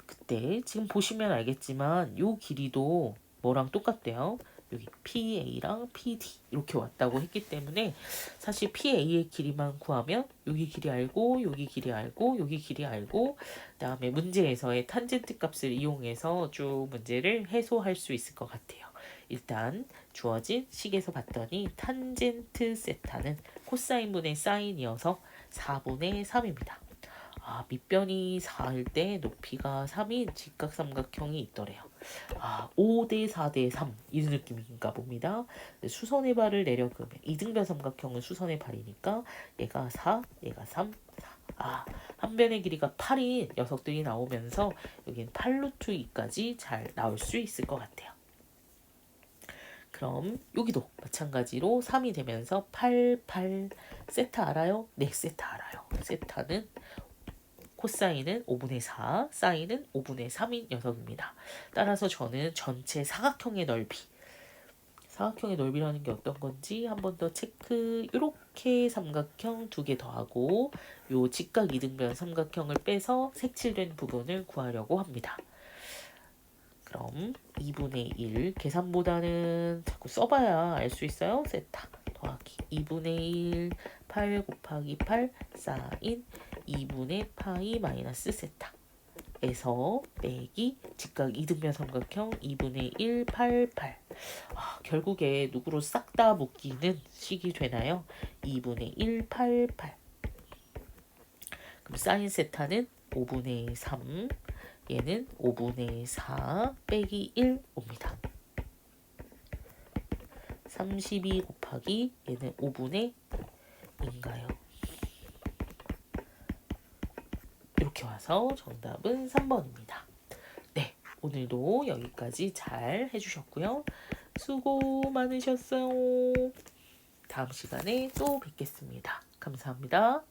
[SPEAKER 1] 그때 지금 보시면 알겠지만 요 길이도 뭐랑 똑같대요. 여기 PA랑 PD 이렇게 왔다고 했기 때문에 사실 PA의 길이만 구하면 여기 길이 알고 여기 길이 알고 여기 길이 알고 그다음에 문제에서의 탄젠트 값을 이용해서 쭉 문제를 해소할 수 있을 것 같아요. 일단 주어진 식에서 봤더니 탄젠트 세타는 코사인분의 사인이어서 4분의 3입니다. 밑변이 4일 때 높이가 3인 직각삼각형이 있더래요. 5대 4대 3 이 느낌인가 봅니다. 수선의 발을 내려 그으면 이등변 삼각형은 수선의 발이니까 얘가 4, 얘가 3, 4. 한 변의 길이가 8인 녀석들이 나오면서 여긴 8루트 2까지 잘 나올 수 있을 것 같아요. 그럼 여기도 마찬가지로 3이 되면서 8, 8 세타 알아요? 네, 세타 알아요. 세타는 코사인은 5분의 4, 사인은 5분의 3인 녀석입니다. 따라서 저는 전체 사각형의 넓이라는 게 어떤 건지 한 번 더 체크. 이렇게 삼각형 2개 더하고 요 직각 이등변 삼각형을 빼서 색칠된 부분을 구하려고 합니다. 그럼 2분의 1 계산보다는 자꾸 써봐야 알 수 있어요. 세타 더하기 2분의 1 8 곱하기 8 사인 2분의 파이 마이너스 세타 에서 빼기 직각 이등변 삼각형 2분의 1 8 8. 결국에 누구로 싹 다 묶이는 식이 되나요? 2분의 1 8 8. 그럼 사인 세타는 5분의 3, 얘는 5분의 4 빼기 1 옵니다. 32 곱하기 얘는 5분의 2인가요? 이렇게 와서 정답은 3번입니다. 네, 오늘도 여기까지 잘 해주셨고요. 수고 많으셨어요. 다음 시간에 또 뵙겠습니다. 감사합니다.